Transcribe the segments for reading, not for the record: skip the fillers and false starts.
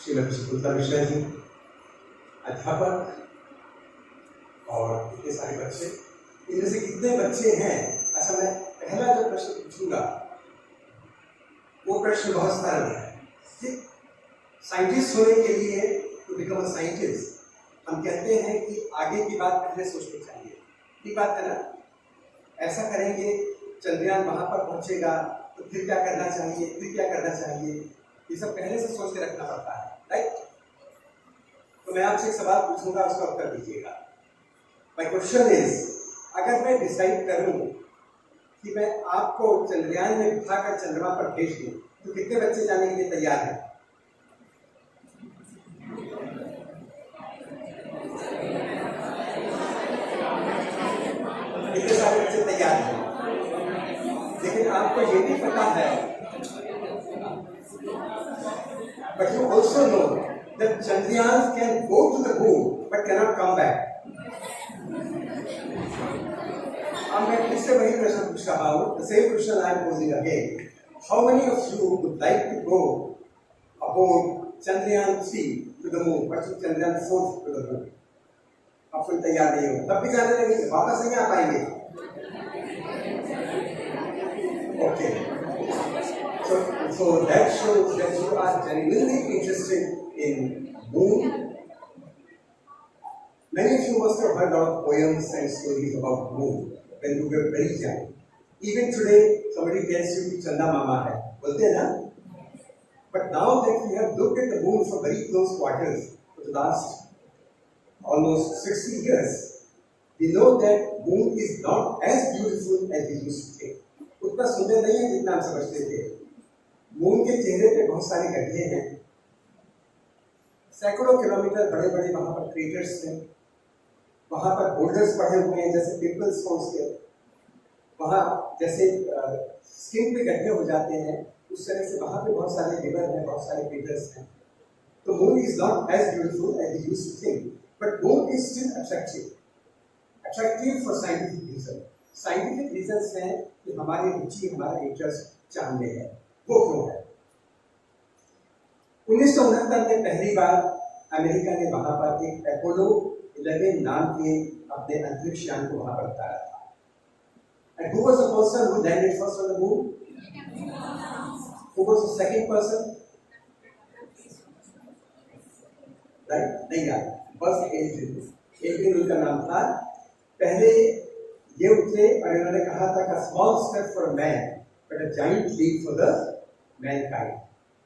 श्रीमती शकुंतला मिश्रा जी, अध्यापक, और इतने सारे बच्चे। इनमें से कितने बच्चे हैं? अच्छा, मैं पहला जो प्रश्न पूछूंगा वो प्रश्न बहुत सरल है कि साइंटिस्ट होने के लिए, टू बिकम अ साइंटिस्ट, हम कहते हैं कि आगे की बात पहले सोचनी चाहिए। ठीक बात है ना? ऐसा करेंगे, चंद्रयान वहां पर पहुंचेगा तो फिर क्या करना चाहिए, फिर क्या करना चाहिए, ये सब पहले से सोच के रखना पड़ता है, राइट? तो मैं आपसे एक सवाल पूछूंगा, उसका उत्तर दीजिएगा। माय क्वेश्चन इज, अगर मैं डिसाइड करूं कि मैं आपको चंद्रयान में बिठाकर चंद्रमा पर भेज दूं, तो कितने बच्चे जाने के लिए तैयार हैं? कितने सारे बच्चे तैयार हैं? लेकिन आपको ये भी पता है, but you also know that Chandrayaan can go to the moon but cannot come back. अब मैं फिर से वही प्रश्न पूछ रहा हूँ, the same question I am posing again. How many of you would like to go aboard Chandrayaan 3 to the moon, but Chandrayaan 4 to the moon? आप कोई तैयार नहीं हो, तब भी जाने लगेंगे, वापस नहीं आ पाएंगे। Okay. So that shows that you are genuinely interested in moon. Many of you must have heard a lot of poems and stories about moon when you were very young. Even today, somebody tells you कि चंदा मामा है, बोलते हैं ना? But now that we have looked at the moon for very close quarters for the last almost 60 years, we know that moon is not as beautiful as we used to think. उतना सुंदर नहीं है जितना हम समझते थे। Moon के चेहरे पे बहुत सारे गड्ढे हैं, सैकड़ों किलोमीटर बड़े बड़े वहां पर क्रेटर्स हैं, वहां पर बोल्डर्स पड़े हुए हैं जैसे पिंपल स्टोन्स के, वहां जैसे स्किन पे गड्ढे हो जाते हैं, उस तरह से वहां पे बहुत सारे रिवर हैं, बहुत सारे क्रेटर्स हैं। तो moon is not as beautiful as we used to think, but moon is still attractive for scientific reason. Scientific reasons हैं कि हमारी रुचि, हमारा इंटरेस्ट जानने है, वो क्यों है? 1969 में पहली बार अमेरिका ने वहां पर एक अपोलो 11 नाम के अपने अंतरिक्ष यान को वहां पर उतारा था। And who was the person who landed first on the moon? Who was the second person? Right? नहीं यार, बस एल्ड्रिन उनका नाम था। पहले ये उठे और इन्होंने कहा था कि small step for man but a giant leap for the mankind.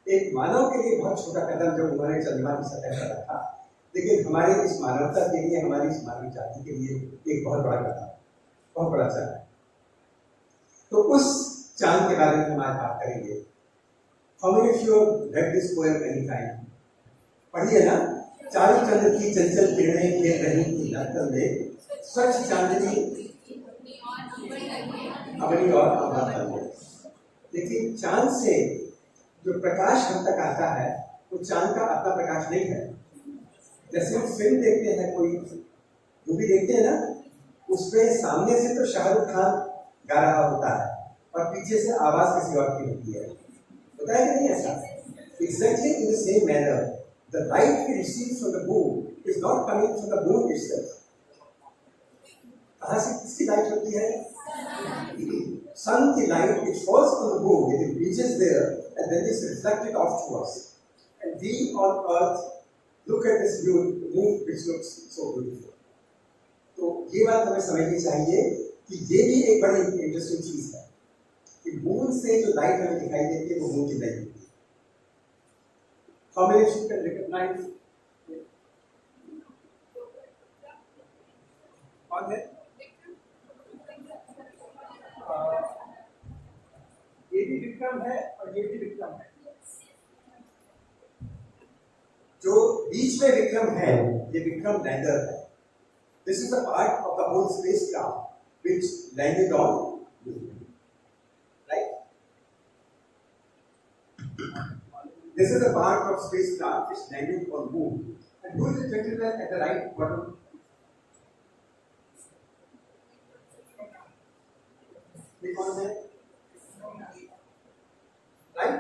एक मानव के लिए बहुत छोटा कदम जब उन्होंने चंद्रमा की सतह पर रखा, लेकिन हमारी इस मानवता के लिए, हमारी इस मानव जाति के लिए एक बहुत बड़ा कदम, बहुत बड़ा चांद। तो उस चांद के बारे में हम आज बात करेंगे। How many of you have read this poem any time? पढ़िए ना। चारों चंद्र की चंचल किरणें खेल रही थी नक्तल में, स्वच्छ चांदनी अबनी और अवतल में। लेकिन चांद से जो प्रकाश हम तक आता है वो चांद का अपना प्रकाश नहीं है। जैसे हम फिल्म देखते हैं, कोई मूवी देखते हैं ना, उसमें सामने से तो शाहरुख खान गा रहा होता है और पीछे से आवाज किसी और की होती है, होता है कि नहीं ऐसा? Exactly in the same manner, the light we receive from the moon is not coming from the moon itself. कहाँ से किसकी लाइट होती है? Sun की light, it falls on the moon, it reaches there and then is reflected off to us. And we on earth look at this moon which looks so beautiful. तो ये बात हमें समझनी चाहिए कि ये भी एक बड़ी इंटरेस्टिंग चीज है कि मून से जो लाइट हमें दिखाई देती है वो मून की लाइट होती है। How many of you can recognize? कौन है? ये भी विक्रम है और ये भी विक्रम है। जो बीच में विक्रम है ये विक्रम लैंडर है। This is a part of the whole spacecraft which landed on Moon. Right? This is a part of spacecraft which landed on Moon. And who is the gentleman at the right bottom? ये कौन है? Right?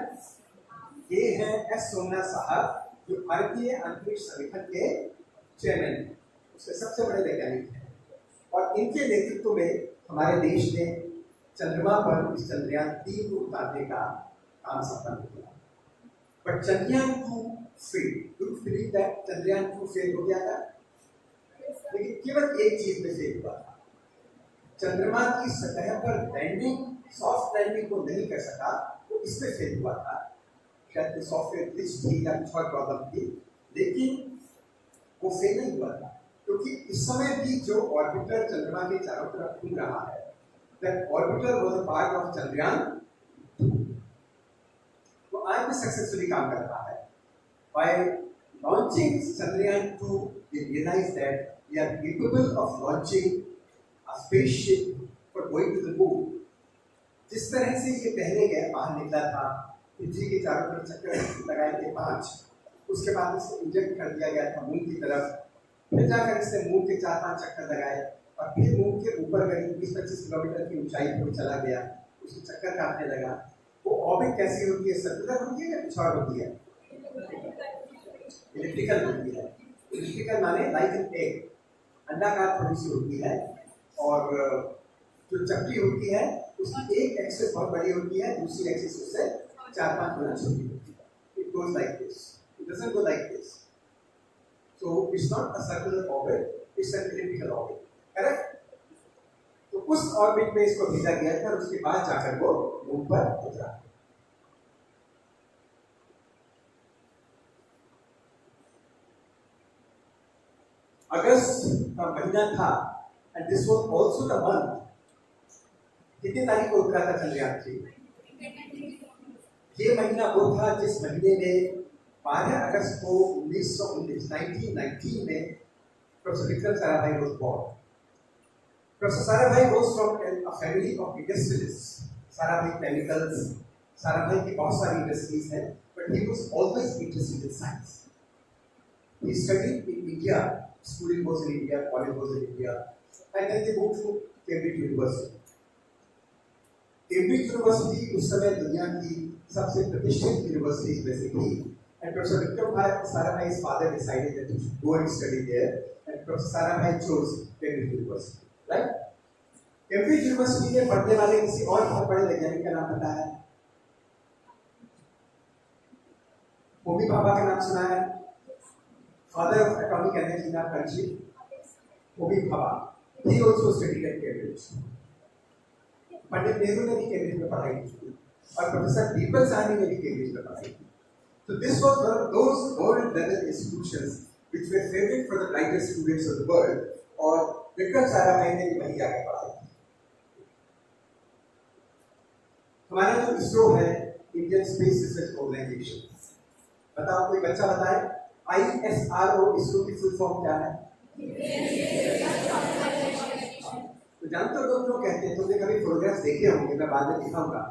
ये है S Somnath साहब, जो भारतीय अंतरिक्ष संगठन के चेयरमैन हैं, उसके सबसे बड़े वैज्ञानिक हैं, और इनके नेतृत्व में हमारे देश ने चंद्रमा पर इस चंद्रयान-3 को उतारने का काम संपन्न किया। But Chandrayaan-2 fail. Do you believe that Chandrayaan-2 fail हो गया था? लेकिन केवल एक चीज में फेल हुआ था, चंद्रमा की सतह पर लैंडिंग, सॉफ्ट लैंडिंग को नहीं कर सका, तो इसमें फेल हुआ था। शायद सॉफ्टवेयर ग्लिच थी या कुछ और प्रॉब्लम थी, लेकिन वो फेल नहीं हुआ था, क्योंकि इस समय भी जो ऑर्बिटर चंद्रमा के चारों तरफ घूम रहा है, that orbiter was a part of Chandrayaan-2. तो आज भी सक्सेसफुली काम कर रहा है। Bye launching Chandrayaan-2 we realized that we are capable of launching a spaceship for going to the moon। जिस तरह से ये पहले गया बाहर निकला था, पृथ्वी के चारों तरफ चक्कर लगाए थे 5, उसके बाद इसको इंजेक्ट कर दिया गया था मून की तरफ, फिर जाकर इसने मून के 4-5 चक्कर लगाए, और फिर मून के ऊपर करीब 20-25 किलोमीटर की ऊंचाई पर चला गया, उसको चक्कर काटने लगा। वो ऑर्बिट कैसी होती है? सर्कुलर होती है या कुछ और होती है? इलेक्ट्रिकल होती है। इलेक्ट्रिकल माने लाइक एन एग, अंडाकार थोड़ी सी होती है, और जो चक्री होती है उसकी एक एक्सिस बहुत बड़ी होती है, दूसरी एक्सिस उससे 4-5 गुना छोटी होती है। It goes like this, it doesn't go like this. So it's not a circular orbit, it's an elliptical orbit, correct? तो उस ऑर्बिट में इसको भेजा गया था, और उसके बाद जाकर वो मून पर उतरा। अगस्त का महीना था, and this was also the month. कितनी तारीख को उतरा था चंद्रयान-3? ये महीना वो था जिस महीने में 12 अगस्त को 1919 में professor Vikram Sarabhai was born. Professor Sarabhai was from a family of industrialists. Sarabhai chemicals, Sarabhai की बहुत सारी इंडस्ट्रीज हैं, but he was always interested in science. He studied in India, schooling was in India, college was in India, and then they moved to Cambridge University. Cambridge University उस समय दुनिया की सबसे प्रतिष्ठित यूनिवर्सिटीज में से थी, and Professor Vikram Sarabhai's father decided that he should go and study there, and Professor Sarabhai chose Cambridge University, right? Cambridge University में पढ़ने वाले किसी और बहुत बड़े वैज्ञानिक का नाम पता है? होमी भाभा का नाम सुना है? Father of atomic energy in our country, Homi Bhabha, he also studied at Cambridge. Pandit Nehru ने भी कैम्ब्रिज में पढ़ाई की, और प्रोफेसर दीपक साहनी ने भी कैम्ब्रिज में पढ़ाई की। So this was one of those world-level institutions which were favorite for the brightest students of the world, और विक्रम साराभाई ने भी वहीं जाकर पढ़ाई की। हमारा जो इसरो है, इंडियन स्पेस रिसर्च ऑर्गेनाइजेशन, बताओ कोई बच्चा बताए ISRO, इसरो की फुल फॉर्म क्या है? तो जानते हो लोग क्यों कहते हैं? तुमने कभी फोटोग्राफ्स देखे होंगे, मैं बाद में दिखाऊंगा।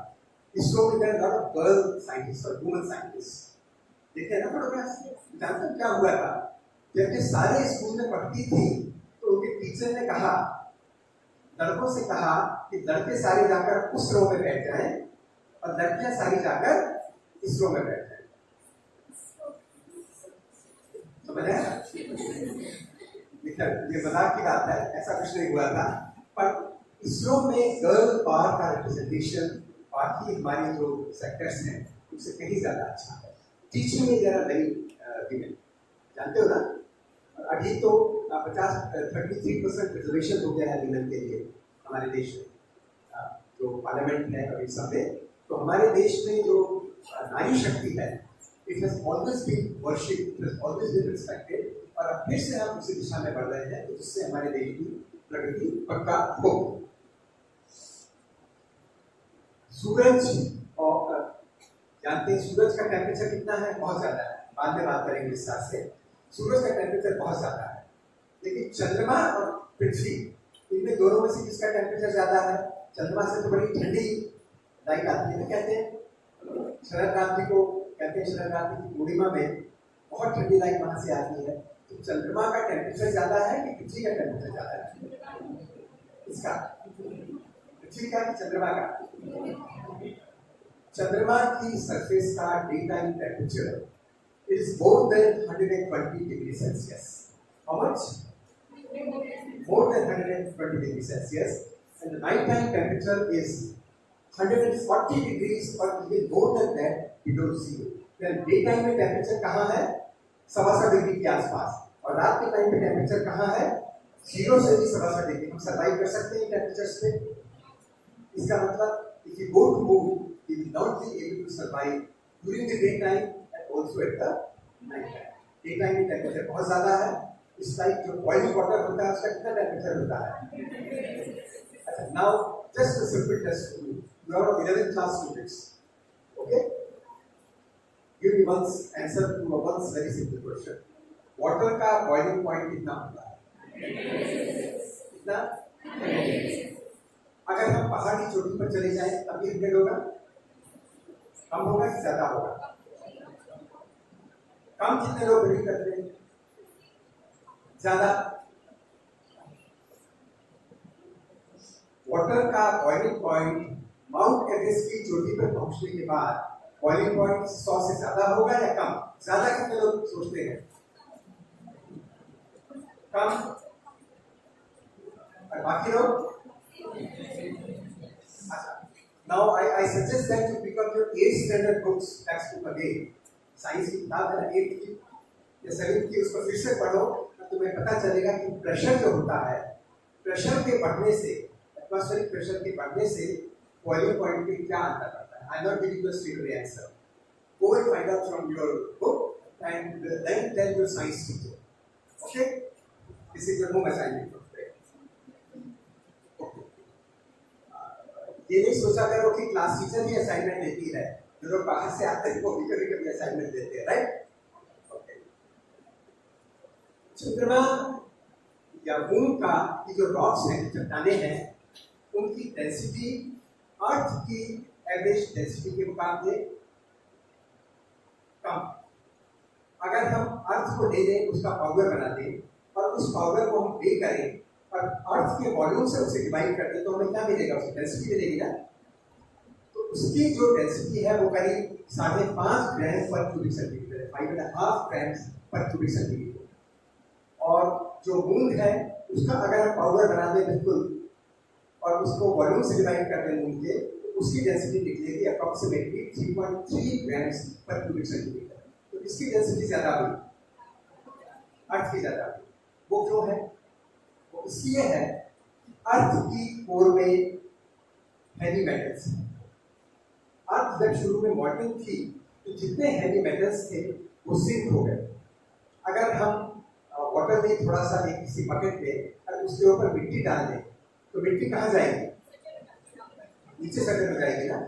इसरो में देयर आर गर्ल साइंटिस्ट और वुमेन साइंटिस्ट, देखे हैं ना फोटोग्राफ्स? जानते हो क्या हुआ था? जब ये सारे स्कूल में पढ़ती थी, तो उनके टीचर ने कहा, लड़कों से कहा कि लड़के सारे जाकर उस रो में बैठ जाएं, और लड़कियां सारी जाकर इस रो में बैठ जाएं। ये मजाक की बात है, ऐसा कुछ नहीं हुआ था, पर इसरो में गर्ल पावर का रिप्रेजेंटेशन बाकी हमारे जो सेक्टर्स हैं उससे कहीं ज्यादा अच्छा है। टीचिंग में जरा नहीं विमेन, जानते हो ना? अभी तो 33% रिजर्वेशन हो गया है विमेन के लिए हमारे देश में, जो पार्लियामेंट है अभी सब में। तो हमारे देश में जो नारी शक्ति है, it has always been worshipped, it has always been respected, और अब फिर से हम उसी दिशा में बढ़ रहे हैं, तो इससे हमारे देश की प्रगति पक्का होगी। सूरज, और जानते हैं सूरज का टेम्परेचर कितना है? बहुत ज्यादा है, बाद में बात करेंगे विस्तार से। सूरज का टेम्परेचर बहुत ज्यादा है, लेकिन चंद्रमा और पृथ्वी, इनमें दोनों में से किसका टेम्परेचर ज्यादा है? चंद्रमा से तो बड़ी ठंडी लाइट आती है ना, कहते हैं शरद क्रांति को, कहते हैं शरद क्रांति की पूर्णिमा में बहुत ठंडी लाइट वहां से आती है। तो चंद्रमा का टेम्परेचर ज्यादा है कि पृथ्वी का टेम्परेचर ज्यादा है? इसका पृथ्वी का कि चंद्रमा का? चंद्रमा की सरफेस का day time temperature It is more than 120 degrees Celsius. How much? More than 120 degrees Celsius. And the nighttime temperature is 140 degrees or even more than that below zero. Then daytime में temperature कहाँ है? 125 degree के आसपास, और रात के time पे temperature कहाँ है? 0 से भी 125 डिग्री। हम सर्वाइव कर सकते हैं टेम्परेचर्स पे? इसका मतलब if you go to moon, you will not be able to survive during the daytime and also at the night time. Daytime में टेम्परेचर बहुत ज़्यादा है। इस टाइप जो बॉइलिंग वाटर होता है उसका कितना टेम्परेचर होता है? अच्छा, now just a simple test for you. You are 11th class students. Okay? Give me one answer to a one very simple question. Water का boiling point कितना होता है? कितना? अगर हम पहाड़ की चोटी पर चले जाएं तब भी 100 होगा? कम होगा कि ज्यादा होगा? कम कितने लोग बिलीव करते हैं? ज्यादा। वाटर का बॉइलिंग पॉइंट माउंट एवरेस्ट की चोटी पर पहुंचने के बाद बॉइलिंग पॉइंट 100 से ज्यादा होगा या कम? ज्यादा कितने लोग सोचते हैं? कम। और बाकी लोग? Now I suggest that you pick up your 8th standard books textbook again. Science की किताब है 8th की या 7th की, उसको फिर से पढ़ो तो तुम्हें पता चलेगा कि प्रेशर जो होता है, प्रेशर के बढ़ने से, एटमॉस्फेरिक प्रेशर के बढ़ने से बॉइलिंग पॉइंट पे क्या अंतर पड़ता है। I am not giving you a straight answer. Go and find out from your book and then tell your science teacher. Okay? This is your home assignment for today. Okay. ये नहीं सोचा करो कि क्लास टीचर भी assignment देती है, जो लोग बाहर से आते हैं वो भी कभी कभी असाइनमेंट देते हैं, राइट? ओके। चंद्रमा या मून का की जो रॉक्स हैं, चट्टाने हैं, उनकी डेंसिटी अर्थ की एवरेज डेंसिटी के मुकाबले कम। अगर हम अर्थ को ले लें, उसका पाउडर बना दें और उस पाउडर को हम पे करें और अर्थ के वॉल्यूम से उसे डिवाइड कर दें तो हमें क्या मिलेगा? उसकी डेंसिटी मिलेगी ना। तो उसकी जो डेंसिटी है वो करीब 5.5 ग्राम पर क्यूबिक सेंटीमीटर है, 5.5 ग्राम पर क्यूबिक सेंटीमीटर। और जो मून है उसका अगर हम पाउडर बना दें बिल्कुल और उसको वॉल्यूम से डिवाइड कर दें मून के, उसकी डेंसिटी निकलेगी अप्रॉक्सीमेटली 3.3 ग्राम पर क्यूबिक सेंटीमीटर। तो इसकी डेंसिटी ज्यादा हुई, अर्थ की ज्यादा हुई। वो क्यों है? वो इसलिए है अर्थ की कोर में हैवी मेटल्स हैं। अर्थ जब शुरू में मॉडलिंग थी तो जितने हैवी मेटल्स थे वो सिंक हो गए। अगर हम वाटर में थोड़ा सा एक किसी बकेट में और उसके ऊपर मिट्टी डाल दें तो मिट्टी कहाँ जाएगी? नीचे सटल हो जाएगी ना।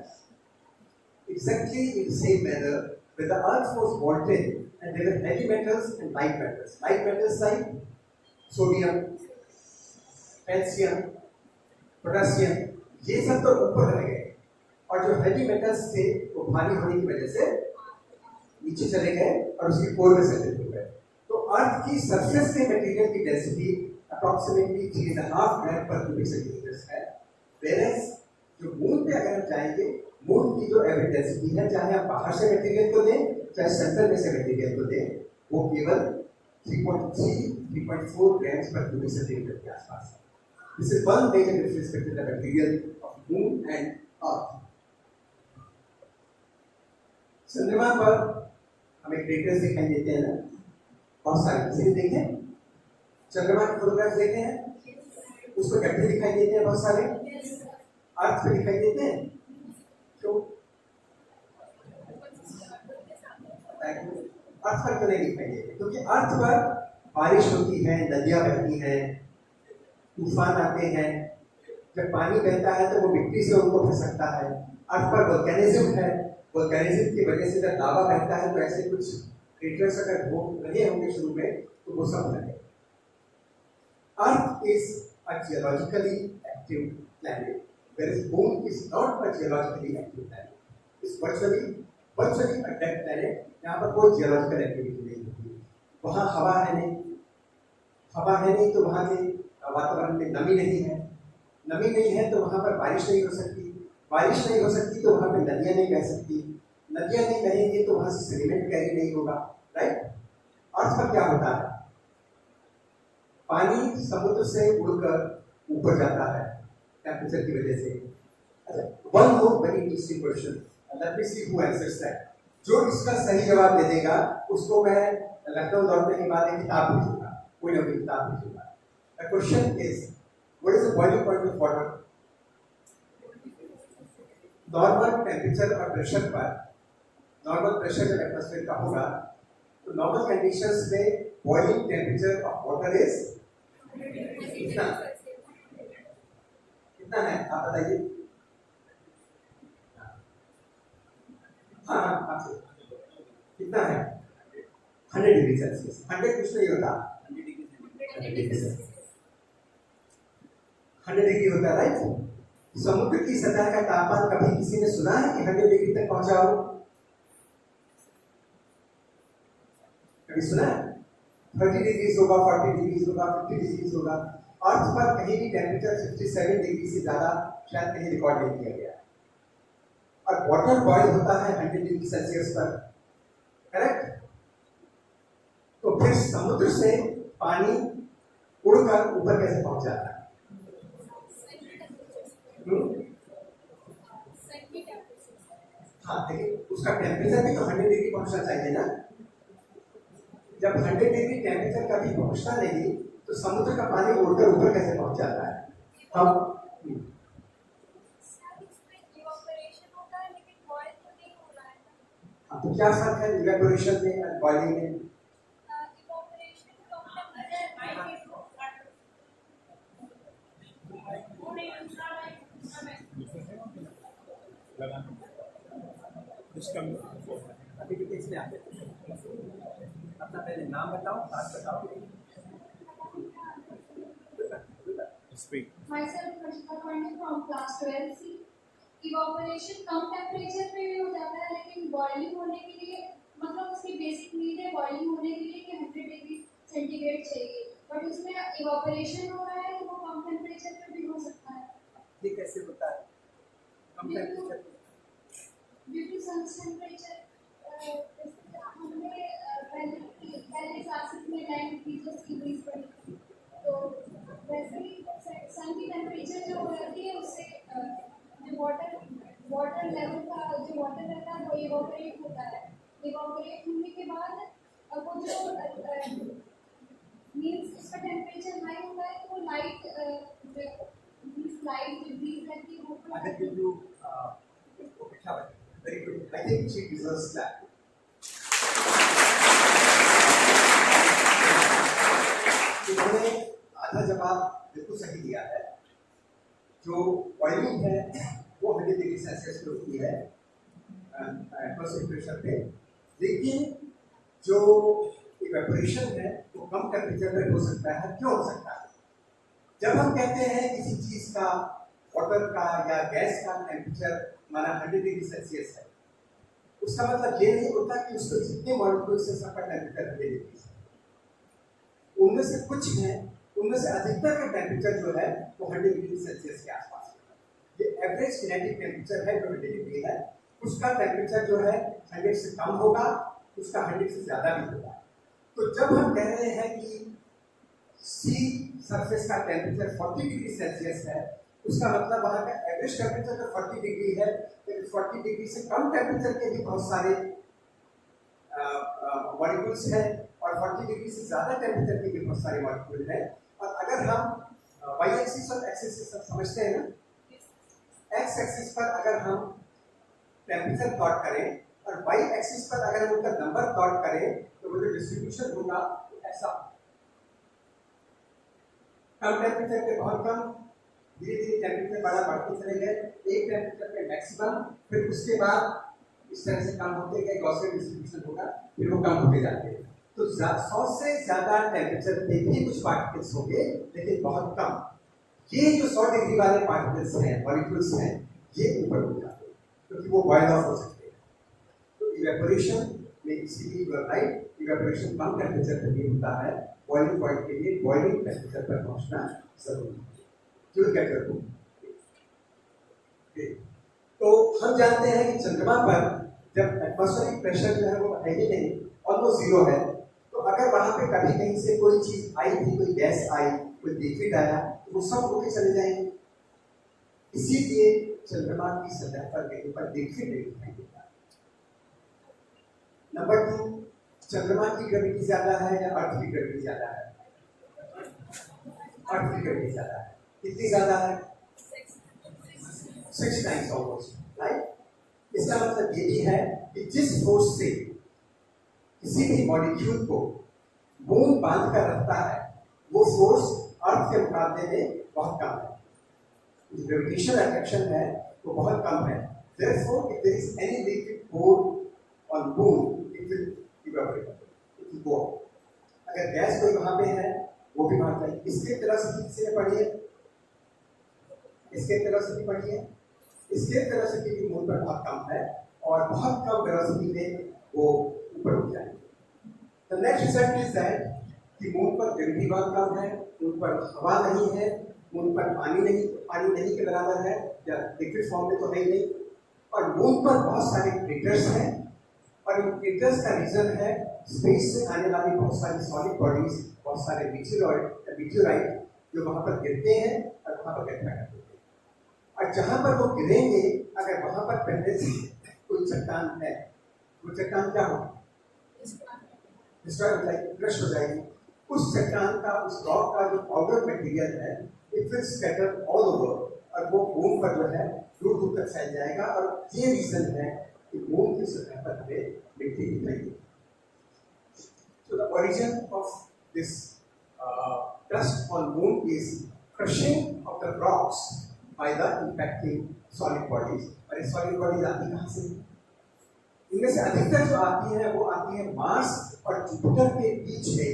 Exactly in the same manner, when the earth was molten and there were heavy metals and light metals like sodium, calcium, potassium, ये सब तो ऊपर रह गए और जो हैवी मेटल्स थे वो भारी होने की वजह से नीचे चले गए और उसकी कोर में सेटल हो गए। तो अर्थ की सरफेस के मटेरियल की डेंसिटी अप्रॉक्सीमेटली 3.5 ग्राम पर क्यूबिक सेंटीमीटर है। वेयरएज जो मून पे अगर हम जाएंगे, मून की जो एवरेज डेंसिटी है, चाहे आप बाहर से मटेरियल को दें चाहे सेंटर में से मटेरियल को दें, वो केवल 3.4 ग्राम पर क्यूबिक सेंटीमीटर के आसपास है। This is one major difference between the material of Moon and Earth. चंद्रमा पर हमें क्रेटर्स दिखाई देते हैं ना, बहुत सारे। किसी ने देखे चंद्रमा के फोटोग्राफ देखे हैं? उसको गड्ढे दिखाई देते हैं बहुत सारे। अर्थ पे दिखाई देते हैं क्यों? अर्थ पर क्यों नहीं दिखाई देते? क्योंकि अर्थ पर बारिश होती है, नदियां बहती हैं, तूफान आते हैं। जब पानी बहता है तो वो मिट्टी से उनको खिसकता है। अर्थ पर वोल्केनिज्म है, वोल्केनिज्म की वजह से जब लावा बहता है तो ऐसे कुछ क्रेटर्स अगर हो रहे होंगे शुरू में तो वो सब लगे। Earth is a geologically active planet, whereas Moon is not a geologically active planet. It's virtually a dead planet. यहाँ पर कोई जियोलॉजिकल एक्टिविटी नहीं होती। वहाँ हवा है नहीं तो वहाँ के वातावरण में नमी नहीं है तो वहाँ पर बारिश नहीं हो सकती तो वहाँ पर नदियाँ नहीं बह सकती, नदियाँ नहीं बहेंगी तो वहाँ से सेडिमेंट कैरी नहीं होगा, राइट। अर्थ पर क्या होता है, पानी समुद्र से उड़कर ऊपर जाता है टेम्परेचर की वजह से। अच्छा, one more very interesting question, let me see who answers that. जो इसका सही जवाब दे देगा उसको मैं लखनऊ दौड़ने के बाद एक किताब भेजूंगा, कोई ना कोई किताब भेजूंगा। The question is what is the boiling point of water. Normal temperature और प्रेशर पर, नॉर्मल प्रेशर जब एटमॉस्फेयर का होगा तो नॉर्मल कंडीशंस में boiling temperature of water is कितना, कितना है आप बताइए। हाँ आपसे कितना है, 100 डिग्री सेल्सियस। 100 कुछ नहीं होता, 100 डिग्री होता है राइट। समुद्र की सतह का तापमान कभी किसी ने सुना है कि 100 डिग्री तक पहुंचा हो, कभी सुना है? 30 डिग्री होगा, 40 डिग्री होगा, 50 डिग्री होगा। अर्थ पर कहीं भी टेम्परेचर 57 डिग्री से ज्यादा शायद कहीं रिकॉर्ड नहीं किया गया। और वाटर बॉयल होता है 100 डिग्री सेल्सियस पर, करेक्ट। तो फिर समुद्र से पानी उड़कर ऊपर कैसे पहुंच जाता है? हाँ देखिए, उसका टेम्परेचर भी तो 100 डिग्री पहुंचना चाहिए ना। जब 100 डिग्री टेम्परेचर कभी पहुंचता नहीं तो समुद्र का पानी उड़कर ऊपर कैसे पहुंच जाता है? हम तो क्या फर्क है इवेपोरेशन में और बॉइलिंग में? अभी कितने इसमें आते हैं? अपना पहले नाम बताओ, बात बताओ। Myself, Prashita Pandey from class 12C. Evaporation come temperature पे भी हो जाता है, लेकिन बॉइलिंग होने के लिए मतलब उसकी बेसिक नीड है बॉइलिंग होने के लिए कि 100 डिग्री सेंटीग्रेड चाहिए, बट उसमें इवोपरेशन हो रहा है तो वो कम टेम्परेचर पे भी हो सकता है। ये कैसे होता है कम temperature? Due to sun temperature हमने पहले क्लासेस में 10 डिग्री की ब्रीज पढ़ी थी, तो वैसे ही सन की टेम्परेचर जो हो जाती है उससे जो वाटर लेवल का जो वाटर रहता है वो इवोपरेट होता है। इवोपरेट होने के बाद वो जो मीन्स उसका टेम्परेचर हाई होता है तो लाइट मीन्स लाइट जो ब्रीज रहती है वो very good. I think she deserves that. इन्होंने आधा जवाब बिल्कुल सही दिया है। जो बॉइलिंग है वो 100 डिग्री सेल्सियस पे होती है एटमॉस्फेरिक प्रेशर पे, लेकिन जो इवेपोरेशन है वो कम टेम्परेचर पे हो सकता है। क्यों हो सकता है? जब हम कहते हैं किसी चीज का, वाटर का या गैस का टेम्परेचर माना 100 डिग्री सेल्सियस है, उसका मतलब ये नहीं होता कि उसके जितने मॉलिक्यूल्स हैं सबका टेम्परेचर 100 डिग्री है। उनमें से कुछ हैं, उनमें से अधिकतर का टेम्परेचर जो है वो 100 डिग्री सेल्सियस के आसपास है। ये एवरेज किनेटिक टेम्परेचर है जो 100 डिग्री है। उसका टेम्परेचर जो है 100 से कम होगा, उसका 100 से ज्यादा भी होगा। तो जब हम कह रहे हैं कि सी सरफेस का टेम्परेचर 40 डिग्री सेल्सियस है, उसका मतलब वहाँ का एवरेज टेम्परेचर तो 40 डिग्री है, लेकिन 40 डिग्री से कम टेम्परेचर के भी बहुत सारे मॉलिक्यूल्स हैं और 40 डिग्री से ज़्यादा टेम्परेचर के भी बहुत सारे मॉलिक्यूल हैं। और अगर हम वाई एक्सिस और एक्स एक्सिस समझते हैं ना, एक्स एक्सिस पर अगर हम टेम्परेचर प्लॉट करें और वाई एक्सिस पर अगर हम उनका नंबर प्लॉट करें तो वो जो डिस्ट्रीब्यूशन होगा ऐसा, कम टेम्परेचर पे बहुत कम, धीरे धीरे टेम्परेचर बड़ा बढ़ते चले गए, एक टेम्परेचर पे मैक्सिमम, फिर उसके बाद इस तरह से कम होते गए, गॉसियन डिस्ट्रीब्यूशन होगा, फिर वो कम होते जाते हैं। तो 100 से ज्यादा टेम्परेचर पे भी कुछ पार्टिकल्स होंगे, लेकिन बहुत कम। ये जो 100 डिग्री वाले पार्टिकल्स हैं, मॉलिक्यूल्स हैं, ये ऊपर हो जाते हैं क्योंकि वो बॉयल ऑफ हो सकते हैं। तो इवेपोरेशन में इसीलिए यू आर राइट, इवेपोरेशन कम टेम्परेचर पे भी होता है। बॉइलिंग पॉइंट के लिए बॉइलिंग टेम्परेचर पर पहुंचना जरूरी है। क्यों क्या करूँ? तो हम जानते हैं कि चंद्रमा पर जब एटमॉस्फेरिक प्रेशर जो है वो है ही नहीं, ऑलमोस्ट जीरो है, तो अगर वहां पे कभी कहीं से कोई चीज आई थी, कोई गैस आई, कोई लिक्विड आया, तो वो सब उड़ के चले जाएंगे। इसीलिए चंद्रमा की सतह पर कहीं पर लिक्विड नहीं दिखाई देता। नंबर 2, चंद्रमा की ग्रेविटी ज्यादा है या अर्थ की ग्रेविटी ज्यादा है? अर्थ की ग्रेविटी ज्यादा है। कितनी ज्यादा है? 6 टाइम्स ऑलमोस्ट, राइट? इसका मतलब ये भी है कि जिस फोर्स से किसी भी मॉलिक्यूल को मून बांध कर रखता है, वो फोर्स अर्थ के मुकाबले में बहुत कम है। जो ग्रेविटेशनल अट्रैक्शन है वो बहुत कम है। Therefore, if there is any liquid poured on moon, it will evaporate, it will go out. अगर गैस कोई वहां पे है, वो भी भाग जाएगी। इसके वेलोसिटी किसी ने पढ़ी है? इसके वेलोसिटी पढ़ी है? इसके वेलोसिटी भी मून पर बहुत कम है और बहुत कम वेलोसिटी में वो ऊपर उठ जाएंगे। The next result is that कि मून पर ग्रेविटी बहुत कम है, मून पर हवा नहीं है, मून पर पानी नहीं के बराबर है, या लिक्विड फॉर्म में तो है ही नहीं, और मून पर बहुत सारे क्रेटर्स हैं, और इन क्रेटर्स का रीजन है स्पेस से आने वाली बहुत सारी सॉलिड बॉडीज, बहुत सारे मीटियोराइट जो वहां पर गिरते हैं और वहां पर इकट्ठा करते हैं। और जहां पर वो गिरेंगे, अगर वहां पर पहले से कोई चट्टान है, वो चट्टान क्या होगी? डिस्ट्रॉय हो जाएगी, क्रश हो जाएगी। उस चट्टान का, उस रॉक का जो पाउडर मटेरियल है, it will scatter all over, और वो मून पर जो है दूर दूर तक फैल जाएगा। और ये रीजन है कि मून की सतह पर हमें मिट्टी दिखाई देगी। So the origin of this dust on moon is crushing of the rocks by the impacting solid bodies. और ये solid bodies आती कहाँ से? इनमें से अधिकतर जो आती है वो आती है मार्स और जुपिटर के बीच में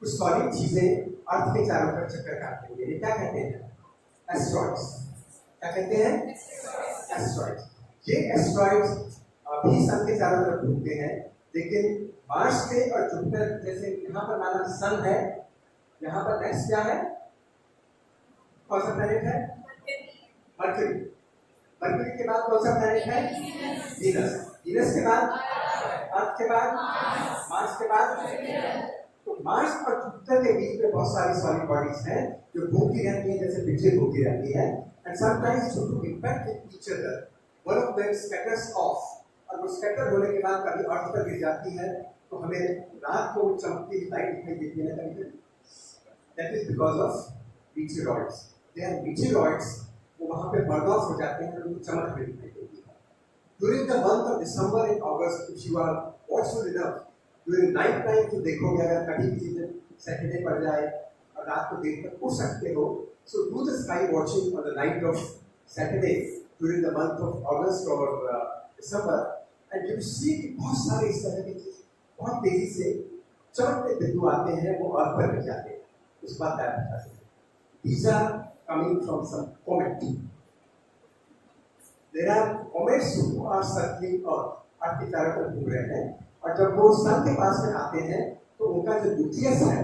कुछ सॉलिड चीजें अर्थ के चारों तरफ चक्कर काटते हैं। ये क्या कहते हैं? एस्ट्रॉइड्स। क्या कहते हैं? एस्ट्रॉइड्स। ये एस्ट्रॉइड्स भी सन के चारों तरफ घूमते हैं, लेकिन मार्स पे और जुपिटर, जैसे यहाँ पर माना सन है, यहाँ पर नेक्स्ट क्या है? कौन सा प्लैनेट है? मर्क्यूरी। मर्क्यूरी के बाद कौन सा प्लैनेट है? वीनस। वीनस के बाद अर्थ के बाद मार्स के बाद, तो मार्स और जुपिटर के बीच में बहुत सारी सॉलिड बॉडीज हैं जो घूमती रहती हैं, जैसे बिजली घूमती रहती है। And sometimes due to impact with each other, one of them scatters off, और वो स्कैटर होने के बाद कभी अर्थ पर गिर जाती है, तो हमें रात को चमकती लाइट दिखाई देती है कभी कभी। That is because of meteoroids. They are meteoroids, वो वहां पे बर्न ऑफ हो जाते हैं और उनको चमक भी दिखाई देती है। During the month of December and August, if you are watchful enough, during night time तो देखोगे, अगर कभी किसी दिन सैटरडे पड़ जाए और रात को देर तक उठ सकते हो, so do the sky watching on the night of Saturday during the month of August or December, and you see कि बहुत सारे इस तरह के चीज बहुत तेजी से चमकते बिंदु आते हैं, वो अर्थ पर गिर जाते हैं, उसके बाद गायब हो जाते हैं। These are coming from some comet. There are comets who are circling Earth, अर्थ के चारों तरफ घूम रहे हैं, और जब वो सन के पास में आते हैं तो उनका जो न्यूक्लियस है,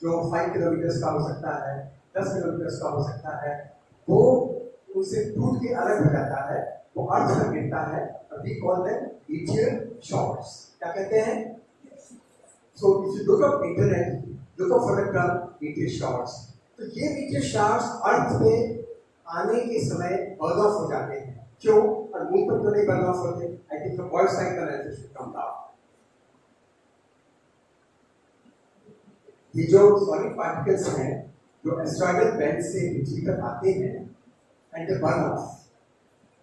जो 5 किलोमीटर का हो सकता है, 10 किलोमीटर का हो सकता है, वो उनसे टूट के अलग हो जाता है, वो अर्थ पर गिरता है, और we call them meteor shorts. क्या कहते हैं? So if you look up internet, look up for the term meteor shorts, तो ये मीटियर शॉर्ट्स अर्थ पे आने के समय बर्न ऑफ हो जाते हैं। क्यों? और मून पर तो नहीं बर्न ऑफ होते। I think the boy side का एनर्जी शुड कम डाउन। ये जो सॉलिड पार्टिकल्स हैं जो एस्ट्रॉइडल बेल्ट से पृथ्वी तक आते हैं and they burn of,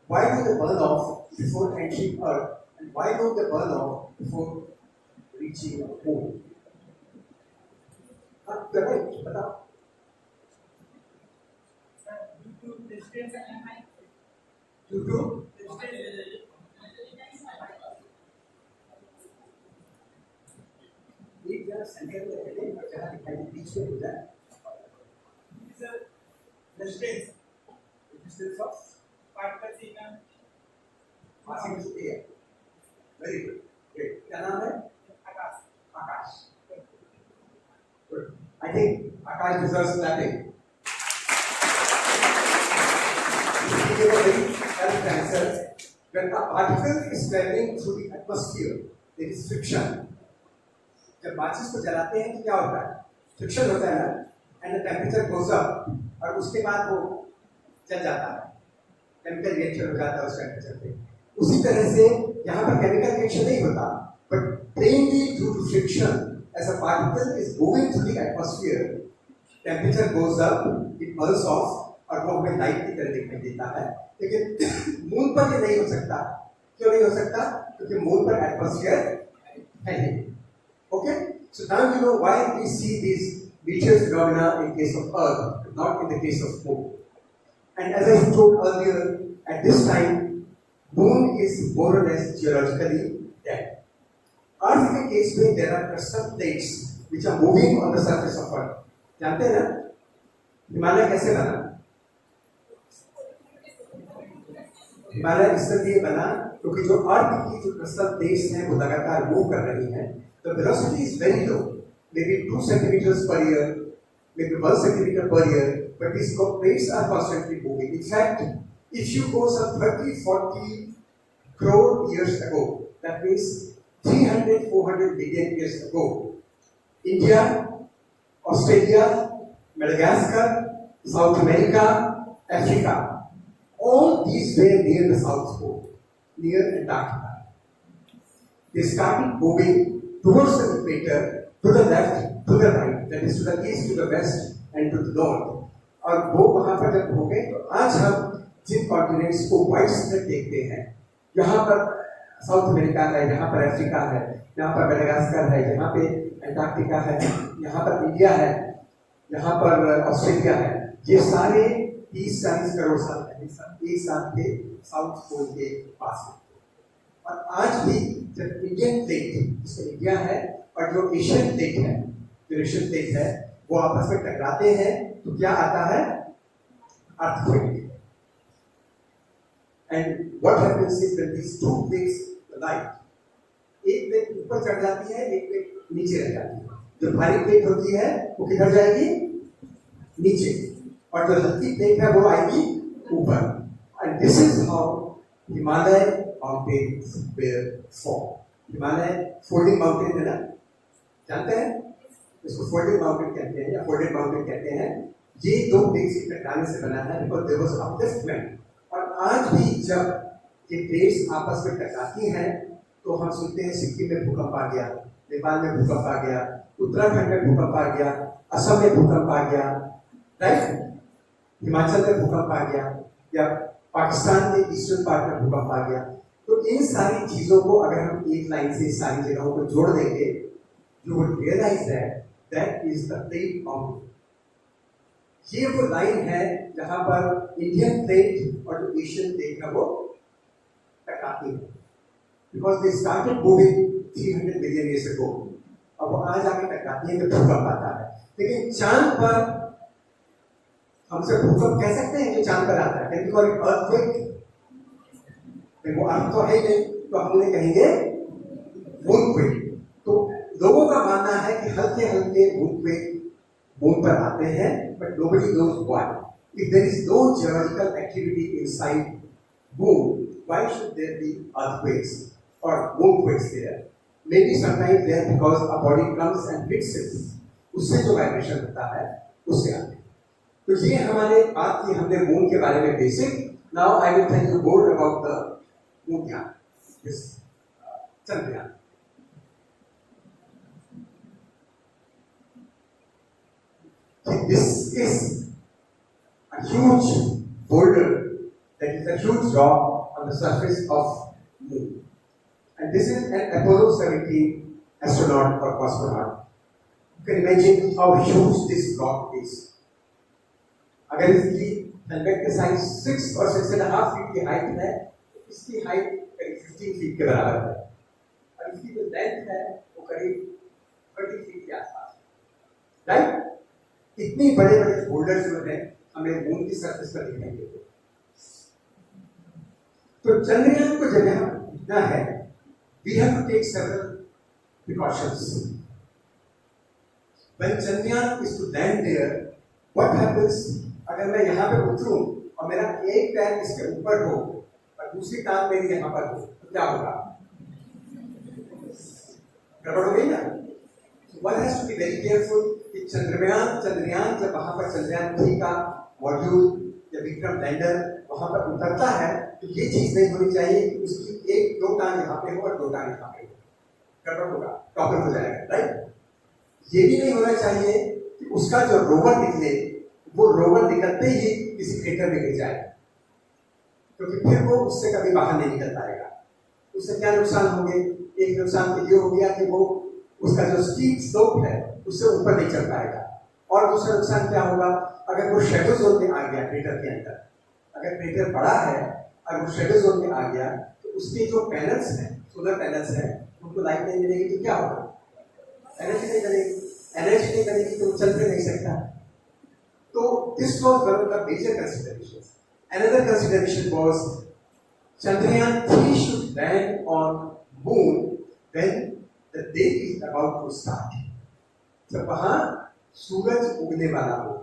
why do they burn of before entering earth, and why do they burn of before reaching moon? आप करें बताओ। Due to एक जगह सेंटर में रहते हैं, जहाँ दिखाई दे बीच में हो जाए, distance of particles in passing through air. Very good. Great. क्या नाम है? आकाश. आकाश. Good. I think Akash deserves clapping. He gave a very correct answer. When a particle is traveling through the atmosphere, there is friction. जब माचिस को जलाते हैं तो क्या होता है, फ्रिक्शन होता है ना, and the temperature goes up, और उसके बाद वो जल जाता है, केमिकल रिएक्शन हो जाता है उस टेम्परेचर पे। उसी तरह से यहाँ पर केमिकल रिएक्शन नहीं होता, but plainly due to friction as a particle is moving through the atmosphere, temperature goes up, it burns off, और वो हमें लाइट की तरह दिखाई देता है। लेकिन मून पर ये नहीं हो सकता। क्यों नहीं हो सकता? क्योंकि मून पर एटमॉस्फेयर है ही। Okay, so now you know why we see this meteor phenomena in case of Earth, not in the case of Moon. And as I told earlier, at this time, Moon is more or less geologically dead. Earth के case में there are crustal plates which are moving on the surface of Earth. जानते हैं ना हिमालय कैसे बना? हिमालय इसलिए बना क्योंकि जो अर्थ की जो crustal plates हैं वो लगातार मूव कर रही हैं. The velocity is very low, maybe 2 centimeters per year, maybe 1 centimeter per year, but these plates are constantly moving. In fact, if you go some 30-40 crore years ago, that means 300-400 million years ago, India, Australia, Madagascar, South America, Africa, all these were near the South Pole, near Antarctica. They started moving towards the equator, to the left, to the right, that is to the east, to the west, and to the north. और वो वहां पर जब हो गए तो आज हम जिन कॉन्टिनेंट्स को वाइड स्प्रेड देखते हैं, यहाँ पर साउथ अमेरिका है, यहाँ पर अफ्रीका है, यहाँ पर मेडागास्कर है, यहाँ पे अंटार्कटिका है, यहाँ पर इंडिया है, यहाँ पर ऑस्ट्रेलिया है, ये सारे 30-40 करोड़ साल पहले एक साथ के साउथ पोल के पास है। और आज भी जब इंडियन प्लेट जिसमें इंडिया है और जो एशियन प्लेट है, जो एशियन प्लेट है, वो आपस में टकराते हैं तो क्या आता है? Earthquake. And what happens is when these two plates collide, एक प्लेट ऊपर चढ़ जाती है, एक प्लेट नीचे रह जाती है। जो भारी प्लेट होती है वो किधर जाएगी? नीचे, और जो हल्की प्लेट है वो आएगी ऊपर। And this is how Himalaya mountains were form. Himalaya folding mountain है ना, जानते हैं इसको फोल्डिंग माउंटेन कहते हैं या फोल्डेड माउंटेन कहते हैं। ये दो प्लेट्स के टकराने से बना है, बिकॉज़ देयर वाज अपलिफ्टमेंट। और आज भी जब ये प्लेट्स आपस में टकराती हैं तो हम सुनते हैं सिक्किम में भूकंप आ गया, नेपाल में भूकंप आ गया, उत्तराखंड में भूकंप आ गया, असम में भूकंप आ गया, राइट, हिमाचल में भूकंप आ गया, या पाकिस्तान के ईस्टर्न पार्ट में भूकंप आ गया। तो इन सारी चीजों को अगर हम एक लाइन से सारी जगहों को जोड़ देंगे, you would realize that is the plate mountain. ये वो लाइन है जहां पर इंडियन प्लेट और जो एशियन प्लेट है वो टकराती है, because they started moving 300 million years ago. अब वो आज आके टकराती है तो भूकंप आता है। लेकिन चांद पर हमसे भूकंप कह सकते हैं जो चांद पर आता है, कैन कॉल इट अर्थक्वेक? वो अर्थ तो है नहीं, तो हम उन्हें कहेंगे मूनक्वेक। तो लोगों का मानना है कि हल्के हल्के मूनक्वेक मून पर आते हैं, but nobody knows why. If there is no geological activity inside moon, why should there be earthquakes or moonquakes there? Maybe sometimes there because a body comes and hits it, उससे जो vibration होता है उससे आते हैं। तो ये हमारे बात की हमने मून के बारे में basic. Now I will tell you more about the मूनयान, this Chandrayaan. This is a huge boulder that is a huge rock on the surface of Moon, and this is an Apollo 17 astronaut or cosmonaut. You can imagine how huge this rock is. अगर इसकी convective size 6 or 6.5 feet की height है, इसकी height करीब 15 feet के बराबर है, और इसकी जो लेंथ है वो करीब 30 फीट के आसपास है, राइट? इतनी बड़े बड़े बोल्डर्स जो है हमें मून की सरफेस पर दिखाई देते हैं। तो चंद्रयान को जब यहाँ भेजना है, we have to take several precautions. When Chandrayaan is to land there, what happens? अगर मैं यहाँ पे उतरूं और मेरा एक पैर इसके ऊपर हो और दूसरी टांग मेरी यहाँ पर हो, तो क्या होगा? गड़बड़ हो गई ना? One has to be very careful कि चंद्रयान जब वहां पर चंद्रयान 3 का मॉड्यूल या विक्रम लैंडर वहां पर उतरता है तो ये चीज नहीं होनी चाहिए कि उसकी एक दो टांग यहाँ पे हो और दो टांग यहाँ पे हो, गड़बड़ होगा, टॉपर हो जाएगा, राइट। ये भी नहीं होना चाहिए कि उसका जो रोवर निकले वो रोवर निकलते ही किसी क्रेटर में गिर जाए, क्योंकि फिर वो उससे कभी बाहर नहीं निकल पाएगा। उससे क्या नुकसान होंगे? एक नुकसान तो ये हो गया कि वो उसका जो स्टीप स्लोप है उससे ऊपर नहीं चल पाएगा, और दूसरा नुकसान क्या होगा? अगर वो शेडो जोन में आ गया क्रेटर के अंदर, अगर क्रेटर बड़ा है, अगर वो शेडो जोन में आ गया तो उसके जो पैनल्स हैं, सोलर पैनल्स हैं, उनको लाइट नहीं मिलेगी तो क्या होगा? एनर्जी नहीं बनेगी, एनर्जी नहीं बनेगी तो चल भी नहीं सकता। तो this was one of the major considerations. Another consideration was Chandrayaan 3 should land on moon when the day is about to start. जब वहां सूरज उगने वाला हो,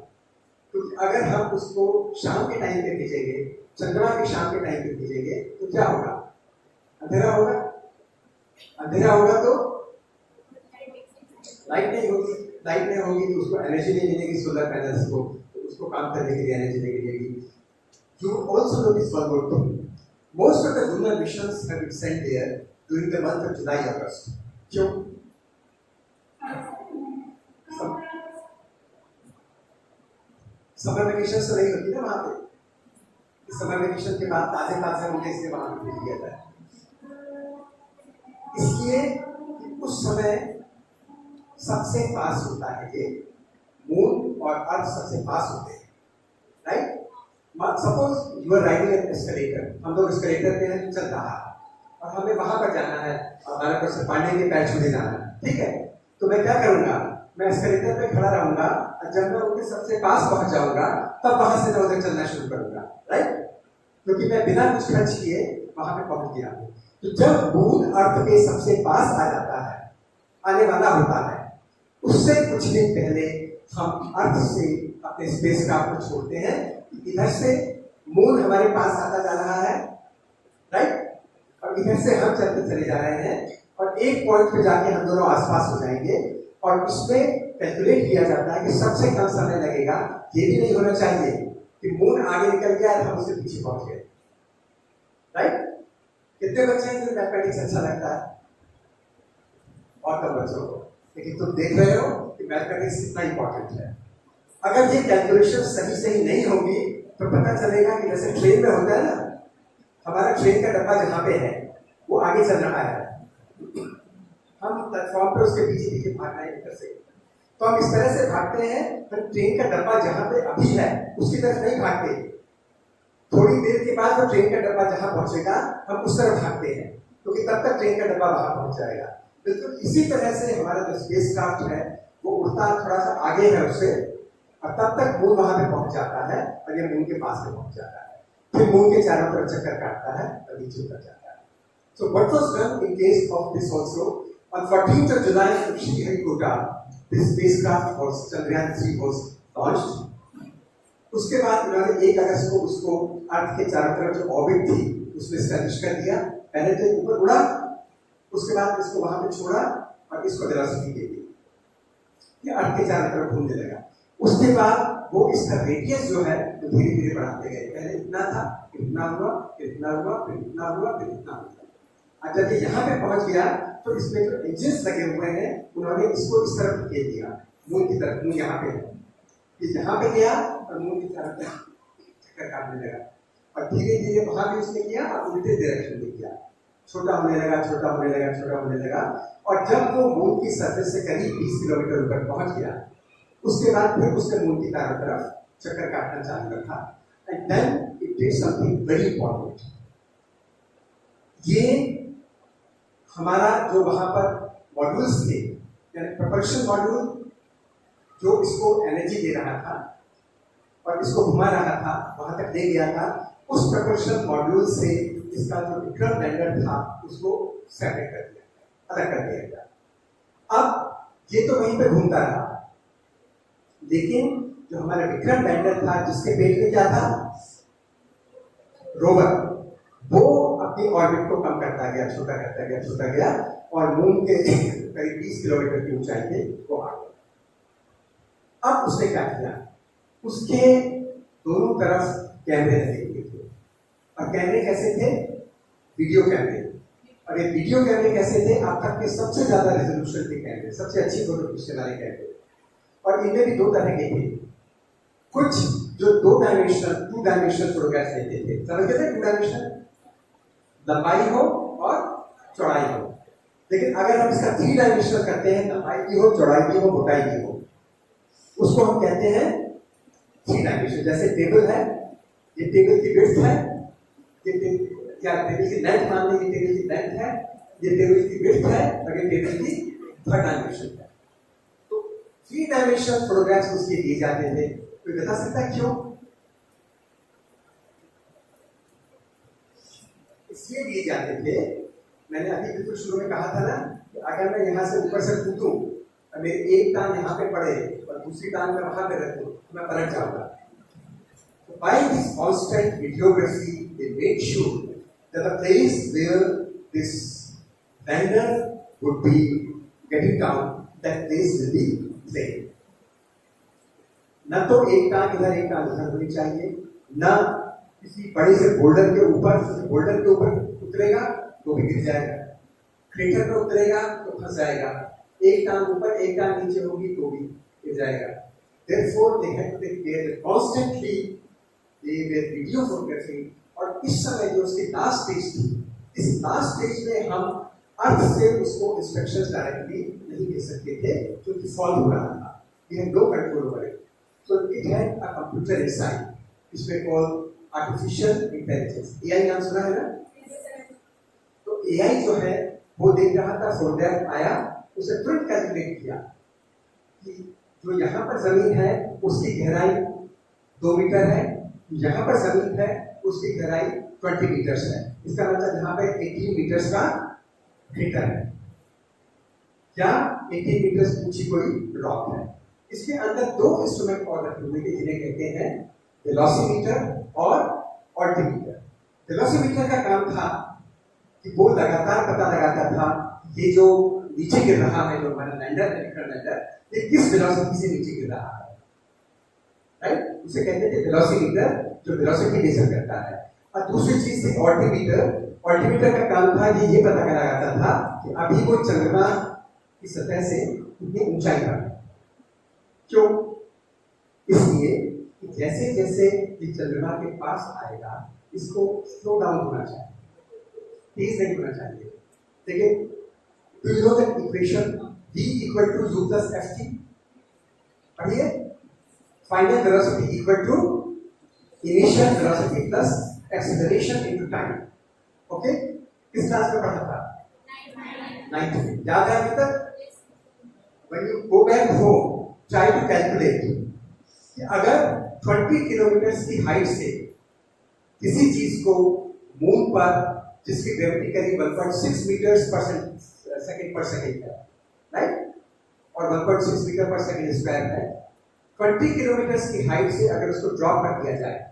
क्योंकि अगर हम उसको शाम के टाइम पे भेजेंगे, चंद्रमा के शाम के टाइम पे भेजेंगे तो क्या होगा? अंधेरा होगा। अंधेरा होगा तो लाइट नहीं होगी, लाइट नहीं होगी तो उसको एनर्जी नहीं मिलेगी, सोलर पैनल्स को, तो उसको काम करने के लिए एनर्जी नहीं मिलेगी। You also notice one more thing. Most of the lunar missions have been sent there during the month of July, August. क्यों? समर वेकेशन तो नहीं होती ना वहां पे। समर वेकेशन के बाद ताजे ताजे मुझे इसलिए वहां पे भेज दिया था, इसलिए उस समय सबसे पास होता है ये मून और अर्थ सबसे पास होते हैं, right. Suppose you are riding an escalator, हम लोग एस्केलेटर पे हैं, चल रहा है और हमें वहां पर जाना है, हमारे पास पांडे के पैर छूने जाना है, ठीक है। तो मैं क्या करूंगा? मैं एस्केलेटर पे खड़ा रहूंगा और जब मैं उनके सबसे पास पहुंच जाऊंगा तब वहां से मैं उधर चलना शुरू करूंगा, राइट, क्योंकि मैं बिना कुछ खर्च किए वहां पे पहुंच गया हूं। तो जब मून अर्थ के सबसे पास आ जाता है, आने वाला होता है, उससे कुछ दिन पहले हम अर्थ से अपने स्पेसक्राफ्ट को छोड़ते हैं। इधर से मून हमारे पास आता जा रहा है, राइट, और इधर से हम चलते चले जा रहे हैं और एक पॉइंट पे जाके हम दोनों आसपास हो जाएंगे और उसमें कैलकुलेट किया जाता है कि सबसे कम समय लगेगा। ये भी नहीं होना चाहिए कि मून आगे निकल गया और हम उससे पीछे पहुंच गए, राइट। कितने बच्चे हैं जिन्हें मैथमेटिक्स अच्छा लगता है? और कम बच्चों को, लेकिन तुम देख रहे हो कि मैथमेटिक्स कितना इंपॉर्टेंट है। अगर ये कैलकुलेशन सही नहीं होगी तो पता चलेगा कि जैसे ट्रेन में होता है ना, हमारा ट्रेन का डब्बा जहाँ पे है वो आगे चल रहा है, हम प्लेटफॉर्म पर उसके पीछे पीछे भाग रहे हैं इधर से, तो हम इस तरह से भागते हैं, हम ट्रेन का डब्बा जहाँ पे अभी है उसकी तरफ नहीं भागते। थोड़ी देर के बाद वो ट्रेन का डब्बा जहाँ पहुंचेगा हम उस तरफ भागते हैं, क्योंकि तब तक ट्रेन का डब्बा वहां पहुंच जाएगा। बिल्कुल इसी तरह से हमारा जो स्पेसक्राफ्ट है वो उड़ता थोड़ा सा आगे है उससे, और तब तक मून वहां पे पहुंच जाता है और ये मून के पास में पहुंच जाता है, फिर मून के चारों तरफ चक्कर काटता है और नीचे उतर जाता है। So what was done in case of this also? On 14th of July from Sriharikota, this spacecraft was Chandrayaan 3 was launched. उसके बाद उन्होंने 1 अगस्त को उसको अर्थ के चारों तरफ जो ऑर्बिट थी उसमें स्टैब्लिश कर दिया। पहले तो ऊपर उड़ा, उसके बाद इसको वहां पे छोड़ा और इसको वेलोसिटी दे दी, ये अर्थ के चारों तरफ घूमने लगा। उसके बाद वो इसका रेडियस जो है तो धीरे धीरे बढ़ाते गए, पहले इतना था, इतना हुआ, इतना हुआ, फिर इतना हुआ, फिर इतना हुआ। और जब ये यहाँ पे पहुंच गया तो इसमें जो इंजन्स लगे हुए हैं उन्होंने इसको इस तरफ धकेल दिया, मून की तरफ। मून यहाँ पे है, ये यहाँ पे गया और मून की तरफ चक्कर काटने लगा, और धीरे धीरे वहां भी उसने किया और उल्टे डायरेक्शन में किया, छोटा होने लगा, छोटा होने लगा, छोटा होने लगा। और जब वो मून की सरफेस से करीब 20 किलोमीटर ऊपर पहुंच गया उसके बाद फिर उसके मून की चारों तरफ चक्कर काटना चालू रखा। And then it did something very important. ये हमारा जो वहां पर मॉड्यूल्स थे, यानी प्रोपल्शन मॉड्यूल जो इसको एनर्जी दे रहा था और इसको घुमा रहा था, वहां तक ले गया था, उस प्रोपल्शन मॉड्यूल से इसका जो विक्रम लैंडर था उसको सेपरेट कर दिया, अलग कर दिया गया। अब ये तो वहीं पे घूमता रहा, लेकिन जो हमारा विक्रम लैंडर था जिसके पेट में क्या था, रोवर, वो अपनी ऑर्बिट को कम करता गया, छोटा करता गया, छोटा गया, और मून के करीब 20 किलोमीटर की ऊंचाई पे वो आ गया। अब उसने क्या किया, उसके दोनों तरफ कैमरे लगे हुए थे, और कैमरे कैसे थे, वीडियो कैमरे। और ये वीडियो कैमरे कैसे थे, अब तक के सबसे ज्यादा रेजोल्यूशन के कैमरे, सबसे अच्छी फोटो खींचने वाले कैमरे। और इनमें भी दो तरह के थे, कुछ जो 2 डायमेंशनल फोटोग्राफ लेते थे, समझते थे, 2 डायमेंशनल, लंबाई हो और चौड़ाई हो। लेकिन अगर हम इसका 3 डायमेंशनल करते हैं, लंबाई की हो, चौड़ाई की हो, मोटाई की हो, उसको हम कहते हैं 3 डायमेंशनल। जैसे टेबल है, ये टेबल की विड्थ है, ये क्या टेबल की लेंथ मान लें, ये टेबल की लेंथ है, ये टेबल की विड्थ है, और ये टेबल की 3rd डायमेंशन है। तो 3 डायमेंशनल फोटोग्राफ्स उसके लिए जाते थे। कोई बता सकता है क्यों? इसलिए लिए जाते थे, मैंने अभी बिल्कुल शुरू में कहा था ना कि अगर मैं यहाँ से ऊपर से कूदूं और मेरी एक टांग यहाँ पे पड़े और दूसरी टांग मैं वहां पे रखूं तो मैं पलट जाऊंगा। So by this constant videography, they made sure that the place where this lander would be getting down, that place will be safe. न तो एक टांग इधर एक टांग उधर होनी चाहिए, न किसी बड़े से बोल्डर के ऊपर उतरेगा तो भी गिर जाएगा, क्रेटर पर उतरेगा तो फंस जाएगा, एक टांग ऊपर एक टांग नीचे होगी तो भी गिर जाएगा। Therefore they had to take care that constantly they were video photography। और इस समय जो उसकी लास्ट स्टेज थी, इस लास्ट स्टेज में हम अर्थ से उसको इंस्ट्रक्शंस डायरेक्टली नहीं दे सकते थे क्योंकि फॉल हो रहा था, we had no control over it। So it had a computer inside, इसमें called artificial intelligence, AI नाम सुना है ना? तो AI जो है वो देख रहा था, फोटोग्राफ आया, उसे तुरंत कैलकुलेट किया कि जो यहाँ पर जमीन है उसकी गहराई 2 मीटर है, यहाँ पर जमीन है उसकी गहराई 20 मीटर्स है। इसका मतलब यहाँ पे 18 मीटर्स का क्रेटर है या 18 मीटर्स ऊंची कोई रॉक है। इसके अंदर 2 इंस्ट्रूमेंट और रखे हुए थे जिन्हें कहते हैं वेलोसिमीटर और ऑल्टीमीटर। वेलोसिमीटर का काम था कि वो लगातार पता लगाता था ये जो नीचे गिर रहा है, जो हमारा लैंडर है, विक्रम लैंडर, ये किस वेलोसिटी से नीचे गिर रहा है, राइट? उसे कहते थे वेलोसिमीटर, जो वेलोसिटी मेजर करता है। और दूसरी चीज थी ऑल्टीमीटर। ऑल्टीमीटर का काम था ये पता लगाता था कि अभी वो चंद्रमा की सतह से कितनी ऊंचाई पर है। क्यों? इसलिए कि जैसे जैसे ये चंद्रमा के पास आएगा इसको स्लो डाउन होना चाहिए, तेज नहीं होना चाहिए। देखिए, do you know that equation v equal to u plus ft? पढ़िए, final velocity equal to initial velocity plus acceleration into time। Okay, किस क्लास में पढ़ा था? 9th में। याद है अभी तक? When you go back home, try to calculate कि अगर 20 किलोमीटर की हाइट से किसी चीज को मून पर, जिसकी ग्रेविटी करीब 1.6 मीटर्स पर सेकंड पर सेकंड है, राइट, और 1.6 मीटर पर सेकंड स्क्वायर है, 20 किलोमीटर की हाइट से अगर उसको ड्रॉप कर दिया जाए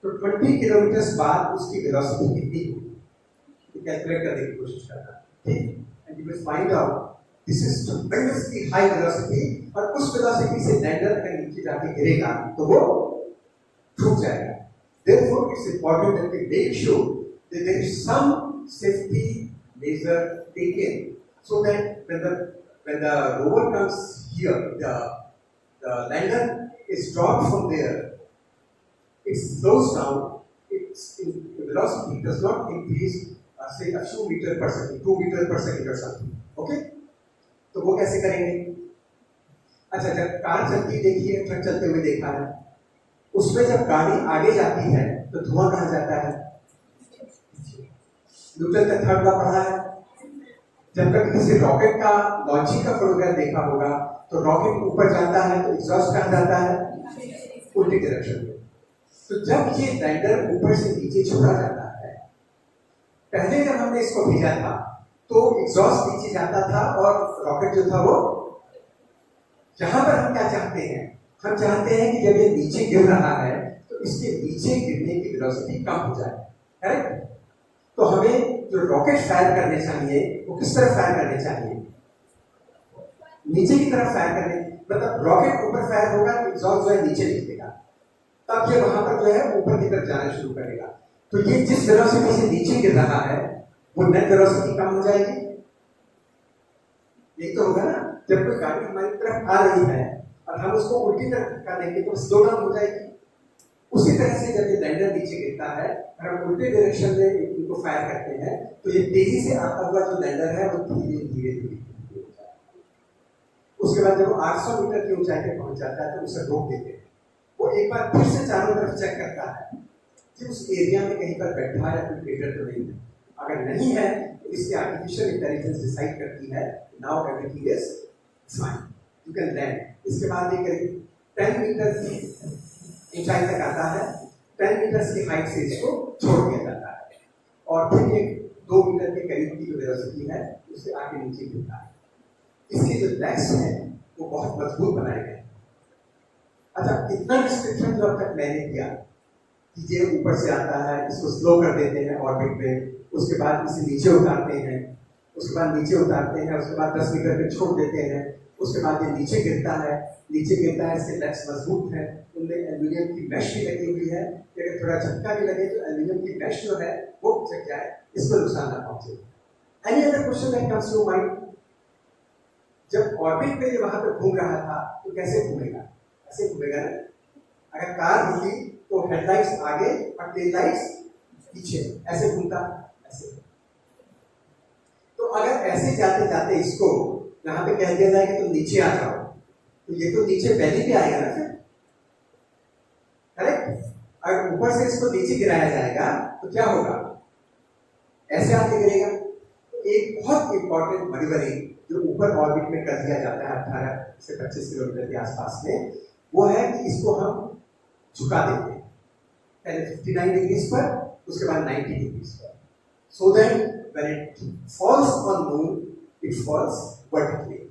तो 20 किलोमीटर बाद उसकी वेलोसिटी कितनी होगी, कैलकुलेट करने की कोशिश करना, ठीक? And you will find out this is tremendously high velocity. और उस वेलोसिटी से लैंडर अगर नीचे जाके गिरेगा तो वो छूट जाएगा। Therefore, it's important that we make sure that there is some safety measure taken so that when the rover comes here, the lander is dropped from there, it slows down, its velocity does not increase, say a few meter per second, 2 meter per second or something. Okay? तो वो कैसे करेंगे? अच्छा, जब car चलती देखिए, truck चलते हुए देखा है, उसमें जब गाड़ी आगे जाती है तो धुआं कहाँ जाता है? न्यूटन का थर्ड लॉ पढ़ा है। जब कभी किसी रॉकेट का लॉन्चिंग का फोटोग्राफ देखा होगा तो रॉकेट ऊपर जाता है तो एग्जॉस्ट कहाँ जाता है? उल्टी डायरेक्शन में। तो जब ये लैंडर ऊपर से नीचे छोड़ा जाता है, पहले जब हमने इसको भेजा था तो एग्जॉस्ट नीचे जाता था और रॉकेट जो था वो, यहां पर हम क्या चाहते हैं? हम चाहते हैं कि जब ये नीचे गिर रहा है तो इसके नीचे गिरने की वेलोसिटी कम हो जाए, करेक्ट? तो हमें जो रॉकेट फायर करने चाहिए वो किस तरफ फायर करने चाहिए? नीचे की तरफ फायर करने, मतलब रॉकेट ऊपर फायर होगा तो एग्जॉस्ट जो है नीचे निकलेगा, तब ये वहां पर जो है ऊपर की तरफ जाना शुरू करेगा। तो ये जिस वेलोसिटी से नीचे गिर रहा है वो नेट वेलोसिटी कम हो जाएगी। ये तो होगा ना, जब कोई गाड़ी हमारी तरफ आ रही है और हम उसको उल्टी तरफ धक्का देंगे तो स्लो डाउन हो जाएगी। उसी तरह से जब ये लैंडर नीचे गिरता है और हम उल्टे डायरेक्शन में इनको फायर करते हैं तो ये तेजी से आता हुआ जो लैंडर है वो धीरे धीरे धीरे हो जाता है। उसके बाद जब वो 800 मीटर की ऊंचाई पर पहुंच जाता है तो उसे रोक देते हैं। वो एक बार फिर से चारों तरफ चेक करता है कि उस एरिया में कहीं पर बैठा या कोई क्रेटर तो नहीं है। अगर नहीं है तो इसकी आर्टिफिशियल इंटेलिजेंस डिसाइड करती है now everything is fine, you can land. इसके बाद ये करीब 10 मीटर की ऊंचाई तक आता है, 10 मीटर की हाइट से इसको छोड़ दिया जाता है और फिर ये 2 मीटर के करीब की जो वेलोसिटी है उससे आगे नीचे गिरता है। इसके जो लेग्स हैं वो बहुत मजबूत बनाए गए। अच्छा, इतना डिस्क्रिप्शन जो अब तक मैंने किया कि ये ऊपर से आता है, इसको स्लो कर देते हैं ऑर्बिट में, उसके बाद इसे नीचे उतारते हैं, उसके बाद नीचे उतारते हैं, उसके बाद 10 मीटर पे छोड़ देते हैं, उसके बाद ये नीचे गिरता है, इसके लेग्स मजबूत हैं, उनमें एल्यूमिनियम की मैश भी लगी हुई है कि अगर थोड़ा झटका भी लगे तो एल्यूमिनियम की मैश जो है वो चक जाए, इसको नुकसान ना पहुंचे। Any other question that comes to mind? जब ऑर्बिट में ये वहां पे घूम रहा था तो कैसे घूमेगा? ऐसे घूमेगा ना। अगर कार होगी तो हेडलाइट्स आगे और टेल लाइट्स पीछे, ऐसे घूमता ऐसे। तो अगर ऐसे जाते जाते इसको यहाँ पे कह दिया जाए कि तुम नीचे आ जाओ तो ये तो नीचे पहले भी आएगा ना फिर, करेक्ट? अगर ऊपर से इसको नीचे गिराया जाएगा तो क्या होगा? ऐसे आके गिरेगा। तो एक बहुत इंपॉर्टेंट मैन्युवरिंग जो ऊपर ऑर्बिट में कर दिया जाता है 18 से 25 किलोमीटर के आसपास में, वो है कि इसको हम झुका देते हैं पहले 59 डिग्रीज पर, उसके बाद 90 डिग्रीज पर, so that when it falls on moon it falls vertically.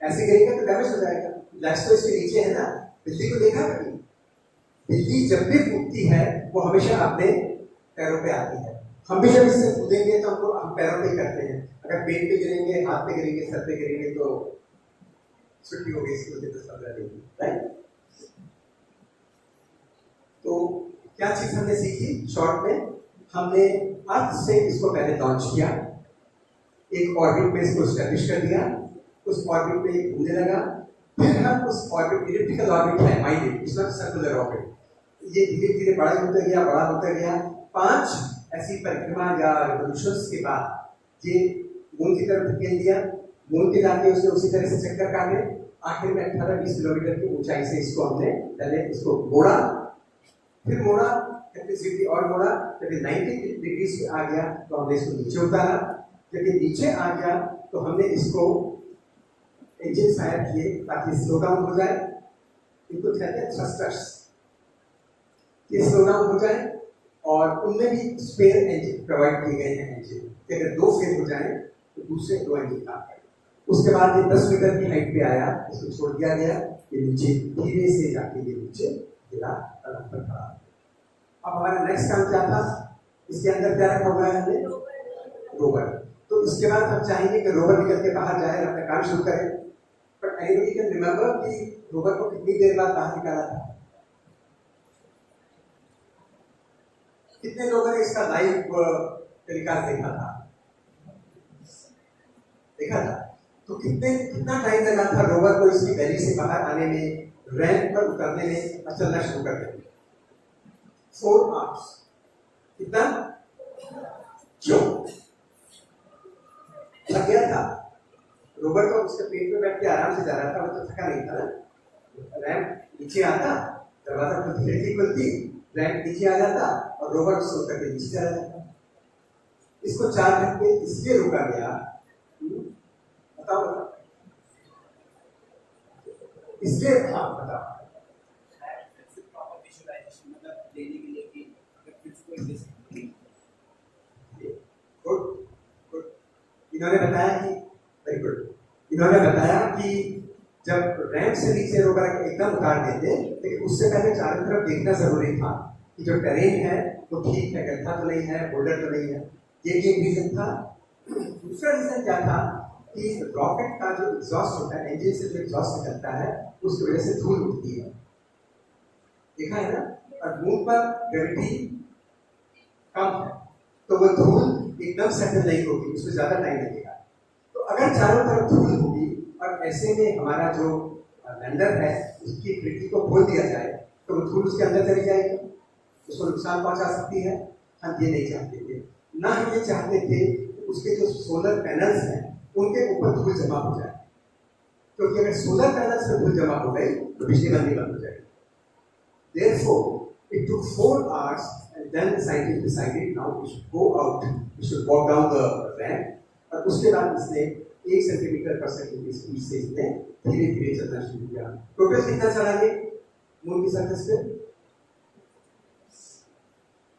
ऐसे गिरेगा तो डैमेज हो जाएगा। लेग्स तो इसके नीचे है ना। बिल्ली को देखा कभी? बिल्ली जब भी कूदती है वो हमेशा अपने पैरों पे आती है। हम भी जब इससे कूदेंगे तो हम पैरों पे ही करते हैं। अगर पेट पे गिरेंगे, हाथ पे गिरेंगे, सर पे गिरेंगे तो छुट्टी हो गई इसकी वजह से 15 दिन, राइट? तो क्या चीज हमने सीखी शॉर्ट में? हमने अर्थ से इसको पहले लॉन्च किया, एक ऑर्बिट में इसको एस्टैब्लिश कर दिया, उस ऑर्बिट में घूमने लगा, फिर हम उस ऑर्बिट, इलिप्टिकल ऑर्बिट है mind it, it's not circular orbit, ये धीरे धीरे बड़ा होता गया। 5 ऐसी परिक्रमा या रिवोल्यूशंस के बाद ये मून की तरफ धकेल दिया, मून के जाके उसने उसी तरह से चक्कर काटे, आखिर में 18-20 किलोमीटर की ऊंचाई से इसको हमने पहले इसको मोड़ा, फिर मोड़ा, कैपेसिटी और मोड़ा, जब 90 डिग्रीज पे आ गया तो हमने इसको नीचे उतारा, जब ये नीचे आ गया तो हमने इसको इंजन फायर किए ताकि स्लो डाउन हो जाए। इनको कहते हैं थ्रस्टर्स, ये स्लो डाउन हो जाए, और उनमें भी स्पेयर इंजन प्रोवाइड किए गए हैं इंजन कि अगर 2 फेल हो जाए तो दूसरे 2 इंजन काम करें। उसके बाद ये 10 मीटर की हाइट पे आया, इसको छोड़ दिया गया, ये नीचे धीरे से जाके ये नीचे गिरा पर खड़ा। अब हमारा नेक्स्ट काम क्या था? इसके अंदर क्या रखा हुआ है हमने? रोवर। तो इसके बाद हम चाहेंगे कि रोवर निकल के बाहर जाए, अपना काम शुरू करें। बट एनीबॉडी कैन रिमेंबर कि रोवर को कितनी देर बाद बाहर निकाला था? कितने लोगों ने इसका लाइव टेलीकास्ट देखा था? तो कितना टाइम लगा था रोवर को इसकी गैली से बाहर आने में, रैंप पर उतरने में और चलना शुरू करने में? 4 आवर्स। कितना? क्यों? थक गया था रोवर तो, उसके पेट में बैठ के आराम से जा रहा था, वो तो थका नहीं था ना। रैंप नीचे आता, दरवाजा खुलती, रैंप नीचे आ जाता और रोवर सो करके नीचे चला जाता। इसको 4 घंटे इसलिए रोका गया, बताओ इसलिए। हाँ बताओ। इन्होंने बताया कि वेरी गुड, इन्होंने बताया कि जब रैंप से नीचे रोकर एकदम उतार देते, लेकिन उससे पहले चारों तरफ देखना जरूरी था कि जो टेरेन है वो ठीक है, गड्ढा तो नहीं है, बोल्डर तो नहीं है। ये एक रीजन था। दूसरा रीजन क्या था कि रॉकेट का जो एग्जॉस्ट होता है, इंजन से जो एग्जॉस्ट निकलता है, उसकी वजह से धूल उठती है, देखा है ना। और मून पर ग्रेविटी कम है तो वो धूल एकदम सेटल नहीं होगी, उसमें ज्यादा टाइम लगेगा। तो अगर चारों तरफ धूल होगी और ऐसे में हमारा जो लैंडर है उसकी खिड़की को खोल दिया जाए तो वो धूल उसके अंदर चली जाएगी, उसको नुकसान पहुंचा सकती है। हम ये नहीं चाहते थे, ना हम ये चाहते थे कि उसके जो सोलर पैनल्स हैं उनके ऊपर धूल जमा हो जाए, क्योंकि अगर सोलर पैनल्स में धूल जमा हो गई तो बिजली बननी बंद हो जाएगी। Therefore, it took 4 hours, and then the scientists decided now we should go out, we should walk down the ramp. और उसके बाद इसने 1 सेंटीमीटर पर सेकंड की स्पीड से इसने धीरे धीरे चलना शुरू किया। टोटल कितना चला ये मून की सरफेस पे?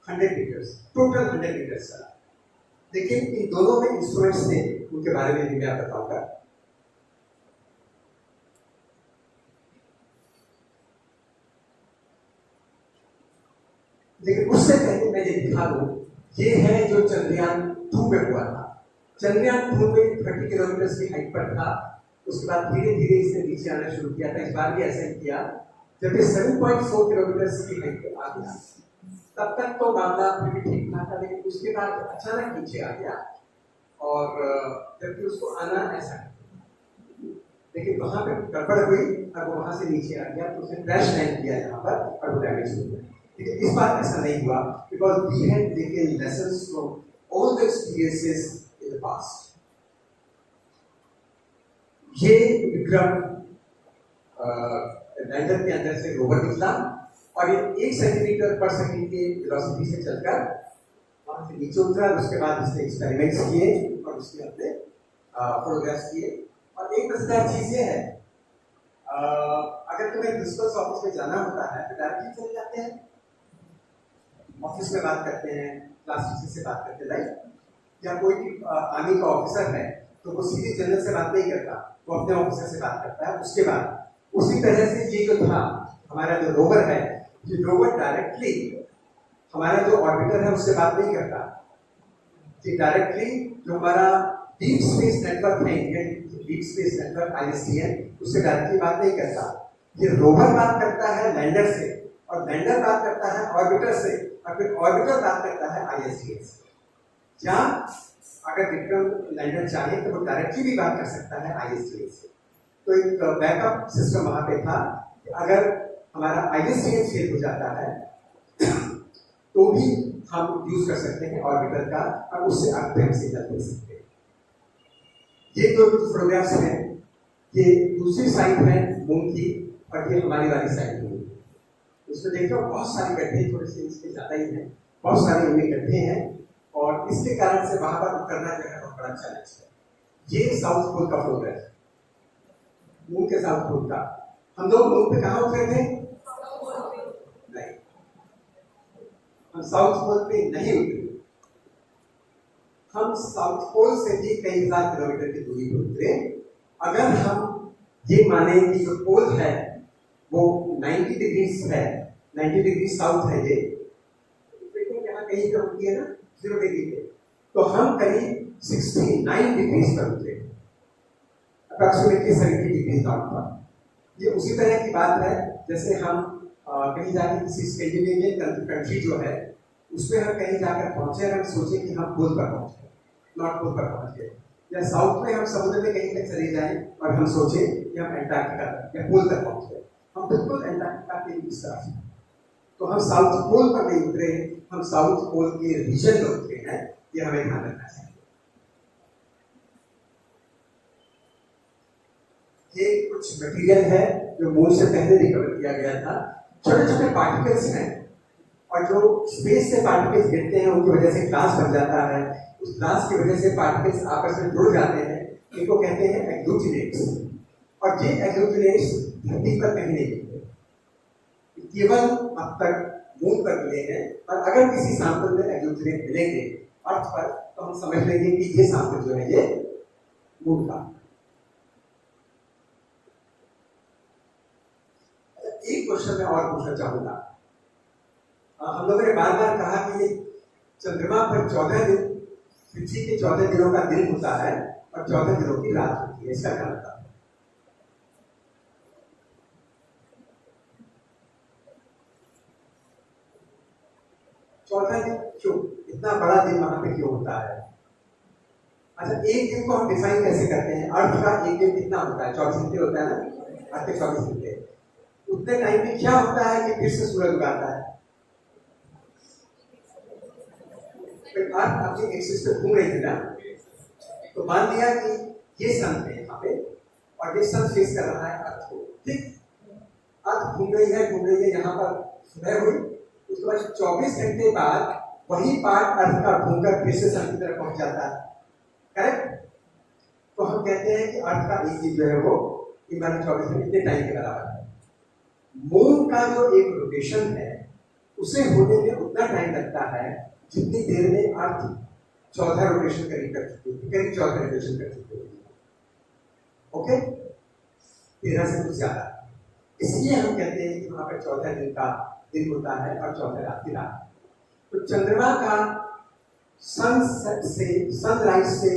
100 मीटर्स, टोटल 100 मीटर्स चला। लेकिन इन दोनों में इंस्ट्रूमेंट्स थे, उनके बारे में भी मैं बताऊंगा। लेकिन उससे पहले मैं ये दिखा दूं, ये है जो चंद्रयान 2 में हुआ था। चंद्रयान 2 में 30 किलोमीटर की हाइट पर था, उसके बाद धीरे धीरे इसने नीचे आना शुरू किया था। इस बार भी ऐसा ही किया। जब ये 7.4 किलोमीटर की हाइट पर आ गया तब तक तो मामला फिर भी ठीक ठाक था, लेकिन उसके बाद अचानक नीचे आ गया और जबकि उसको आना ऐसा, लेकिन वहां पे गड़बड़ हुई और वो वहां से नीचे आ गया, तो उसने क्रैश लैंड किया यहाँ पर और वो डैमेज हो गया। लेकिन इस बार ऐसा नहीं हुआ, because we had taken lessons from all the experiences in the past. ये विक्रम लैंडर के अंदर से रोवर निकला और ये 1 सेंटीमीटर पर सेकंड के वेलोसिटी से चलकर वहां से नीचे उतरा। उसके बाद इसने एक्सपेरिमेंट्स किए और उसके अपने फोटोग्राफ्स किए। और एक मजेदार चीज ये है, अगर तुम्हें प्रिंसिपल्स ऑफिस में जाना होता है तो डायरेक्टली चले जाते हैं, ऑफिस में बात करते हैं, क्लास टीचर से बात करते हैं, राइट। या कोई भी आर्मी का ऑफिसर है तो वो सीधे जनरल से बात नहीं करता, वो अपने ऑफिसर से बात करता है। उसके बाद उसी तरह से ये जो था हमारा जो रोवर है, ये रोवर डायरेक्टली हमारा जो ऑर्बिटर है उससे बात नहीं करता। ये डायरेक्टली जो हमारा डीप स्पेस नेटवर्क है, Indian deep space network ISDN, उससे डायरेक्टली बात नहीं करता। ये रोवर बात करता है लैंडर से, और लैंडर बात करता है ऑर्बिटर से, और फिर ऑर्बिटर बात करता है ISDN से। या अगर विक्रम लैंडर चाहे तो वो डायरेक्टली भी बात कर सकता है ISDN से। तो एक बैकअप सिस्टम वहां पे था कि अगर हमारा ISDN फेल हो जाता है तो भी हम यूज कर सकते हैं ऑर्बिटर का, और उससे आगे हम सिग्नल दे सकते हैं। ये दो फोटोग्राफ्स हैं, ये दूसरी साइड है मून की और ये हमारी वाली साइड मून की। उसमें देखो बहुत सारे गड्ढे, थोड़े से इसके ज्यादा ही हैं, बहुत सारे इनमें गड्ढे हैं और इसके कारण से वहां पर उतरना जो है बहुत बड़ा चैलेंज है। ये साउथ पोल का फोटोग्राफ, मून के साउथ पोल का। हम लोग मून पे कहाँ उतरे थे? नहीं, हम साउथ पोल पे नहीं उतरे। हम साउथ पोल से भी कई हजार किलोमीटर की दूरी पर उतरे। अगर हम ये माने कि जो पोल है वो 90 डिग्री है, 90 डिग्री साउथ है, ये देखो यहाँ कहीं पर होती है ना 0 डिग्री पे, तो हम करीब 69 डिग्री पर उतरे, अप्रॉक्सीमेटली 70 डिग्री साउथ पर। ये उसी तरह की बात है जैसे हम कहीं जाकर किसी स्कैंडिनेवियन कंट्री जो है उसमें हम कहीं जाकर पहुंचे और हम सोचे कि हम पोल पर पहुंचे, नॉर्थ पोल पर पहुंच गए, या साउथ में हम समुद्र में कहीं तक चले जाएं और हम सोचे कि हम एंटार्क्टिका या पोल तक पहुंच गए, हम बिल्कुल एंटार्क्टिका के इस तरफ हैं। तो हम साउथ पोल पर नहीं उतरे, हम साउथ पोल के रीजन में उतरे हैं, ये हमें ध्यान रखना चाहिए। ये कुछ मटेरियल है जो मून से पहले रिकवर किया गया था। छोटे छोटे पार्टिकल्स हैं और जो स्पेस से पार्टिकल्स गिरते हैं उनकी वजह से ग्लास बन जाता है। उस ग्लास की वजह से पार्टिकल्स आपस में जुड़ जाते हैं, इनको कहते हैं एग्लूटिनेट्स। और ये एग्लूटिनेट्स धरती पर कहीं नहीं मिलते, केवल अब तक मून पर मिले हैं। और अगर किसी सैंपल में एग्लूटिनेट मिलेंगे अर्थ पर तो हम समझ लेंगे कि ये सैंपल जो है ये मून का। एक क्वेश्चन मैं और पूछना चाहूंगा, हम लोगों ने बार बार कहा कि ये चंद्रमा पर 14 दिन, पृथ्वी के 14 दिनों का दिन होता है और 14 दिनों की रात होती है। इसका क्या मतलब? 14 दिन क्यों? इतना बड़ा दिन वहां पे क्यों होता है? अच्छा, एक दिन को हम डिफाइन कैसे करते हैं? अर्थ का एक दिन कितना होता है? 24 घंटे होता है ना, अर्थ के 24 घंटे। उतने टाइम में क्या होता है कि फिर से सूरज उगाता है? फिर अर्थ अपनी एक्सिस पे घूम रही थी ना, तो मान लिया कि ये सन है यहाँ पे और ये सन फेस कर रहा है अर्थ को, ठीक? अर्थ घूम रही है यहाँ पर सुबह हुई, उसके बाद 24 घंटे बाद वही पार्ट अर्थ का घूमकर फिर से सन की तरफ पहुंच जाता है, करेक्ट? तो हम कहते हैं कि अर्थ का एक दिन जो है वो 24 घंटे इतने टाइम के बराबर है। मून का जो एक रोटेशन है उसे होने में उतना टाइम लगता है जितनी देर में अर्थ 14 रोटेशन करीब कर चुकी है, करीब 14 रोटेशन कर चुकी है। ओके, 13 से कुछ ज्यादा। इसलिए हम कहते हैं कि वहां पर 14 दिन का दिन होता है और 14 रात की रात। तो चंद्रमा का सनराइज से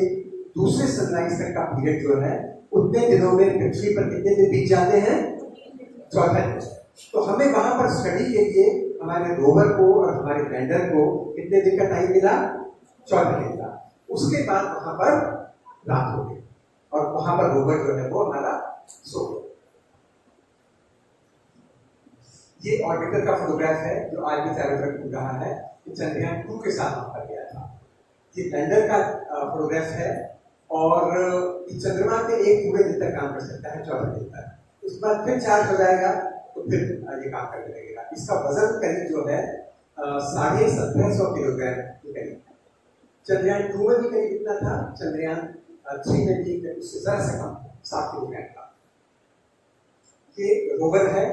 दूसरे सनराइज तक का पीरियड जो है उतने दिनों में पृथ्वी पर कितने दिन बीत जाते हैं? 14 दिन। तो हमें वहां पर स्टडी के लिए हमारे रोवर को और हमारे लैंडर को कितने दिन का टाइम मिला? 14 दिन का। उसके बाद वहां पर रात हो गई और वहां पर रोवर जो है वो हमारा सो गया। ये ऑर्बिटर का फोटोग्राफ है जो आज भी चारों तरफ घूम रहा है, चंद्रयान 2 के साथ वहां पर गया था। ये लैंडर का फोटोग्राफ है और चंद्रमा पे एक पूरे दिन तक काम कर सकता है, 14 दिन तक। उसके बाद फिर चार्ज हो जाएगा तो फिर ये काम करने लगेगा। इसका वजन करीब जो है 1750 किलोग्राम के करीब। चंद्रयान 2 में भी करीब इतना था, चंद्रयान 3 में भी उससे जरा से कम 7 किलोग्राम था। ये रोवर है,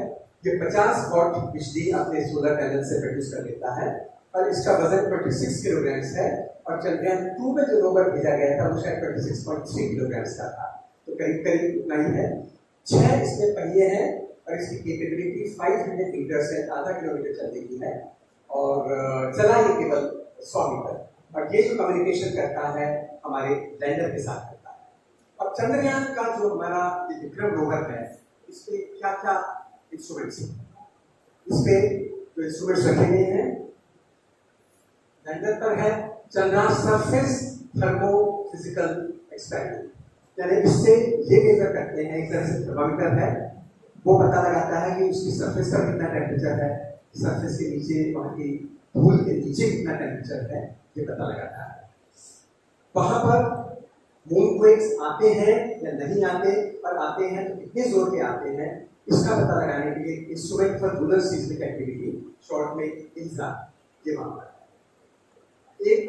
ये 50 वॉट बिजली अपने सोलर पैनल से प्रोड्यूस कर लेता है और इसका वजन 26 किलोग्राम है। और चंद्रयान 2 में जो रोवर भेजा गया था वो शायद 26.3 किलोग्राम का था, तो करीब करीब उतना ही है। 6 इसमें पहिए हैं और इसकी कैपेबिलिटी 500 मीटर से आधा किलोमीटर चलने की है और चला ये केवल 100 मीटर। और ये जो कम्युनिकेशन करता है हमारे लैंडर के साथ करता है। अब चंद्रयान का जो हमारा विक्रम रोवर है, इसमें क्या क्या इंस्ट्रूमेंट्स हैं? इसपे जो इंस्ट्रूमेंट्स रखे गए हैं लैंडर पर है Chandra surface thermo physical experiment, यानी इससे ये मेजर करते हैं, एक तरह से थर्मामीटर है, वो पता लगाता है कि उसकी सरफेस का कितना टेम्परेचर है, सरफेस के नीचे वहां की धूल के नीचे कितना टेम्परेचर है, ये पता लगाता है। वहां पर मूनक्वेक्स आते हैं या नहीं आते, और आते हैं तो कितने जोर के आते हैं, इसका पता लगाने के लिए instrument for lunar seismic activity, short में INSA, ये वहां पर है। एक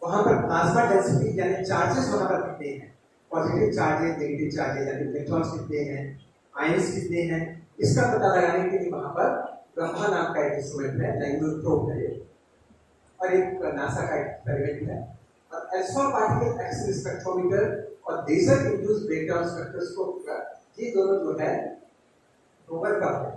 वहां पर प्लाज्मा डेंसिटी यानी चार्जेस वहां पर कितने हैं, पॉजिटिव चार्जेस, नेगेटिव चार्जेस यानी इलेक्ट्रॉन्स कितने हैं, आयंस कितने हैं, इसका पता लगाने के लिए वहां पर ब्रह्मा नाम का एक इंस्ट्रूमेंट है, लैंगुर प्रोब है, और एक नासा का एक्सपेरिमेंट है। और अल्फा पार्टिकल एक्सिस स्पेक्ट्रोमीटर और लेजर इंड्यूस्ड ब्रेकडाउन स्पेक्ट्रोस्कोप, ये दोनों जो है रोवर का है।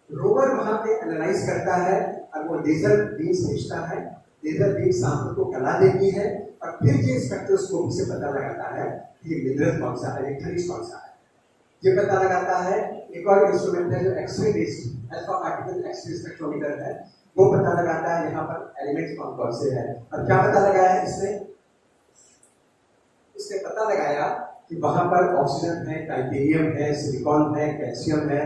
रोवर वहां पे एनालाइज करता है और वो लेजर बीम्स भेजता है, लेजर बीम सैंपल को गला देती है और फिर ये स्पेक्ट्रोस्कोप से पता लगाता है कि ये मिनरल कौन सा है, ये खनिज कौन सा है, ये पता लगाता है। एक और इंस्ट्रूमेंट है जो X-ray based alpha particle X-ray spectrometer है, वो पता लगाता है यहाँ पर एलिमेंट्स कौन कौन से हैं। और क्या पता लगाया है इसने पता लगाया कि वहां पर ऑक्सीजन है, टाइटेनियम है, सिलिकॉन है, कैल्शियम है,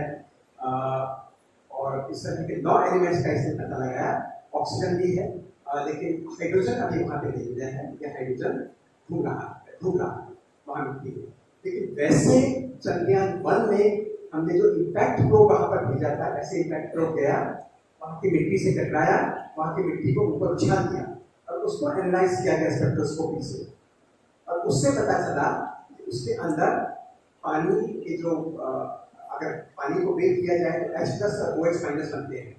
और इस तरह के 9 एलिमेंट्स का इसने पता लगाया। ऑक्सीजन भी है, लेकिन हाइड्रोजन अभी वहां पे नहीं मिला है, ये हाइड्रोजन ढूंढ रहा है वहां मिट्टी में। लेकिन वैसे चंद्रयान 1 में हमने जो इम्पैक्ट प्रोब वहां पर भेजा था, ऐसे इम्पैक्ट प्रोब गया, वहां की मिट्टी से टकराया, वहां की मिट्टी को ऊपर उछाल दिया और उसको एनालाइज किया गया स्पेक्ट्रोस्कोपी से, और उससे पता चला कि उसके अंदर पानी के जो अगर पानी को वेट किया जाए तो H+ और OH- बनते हैं,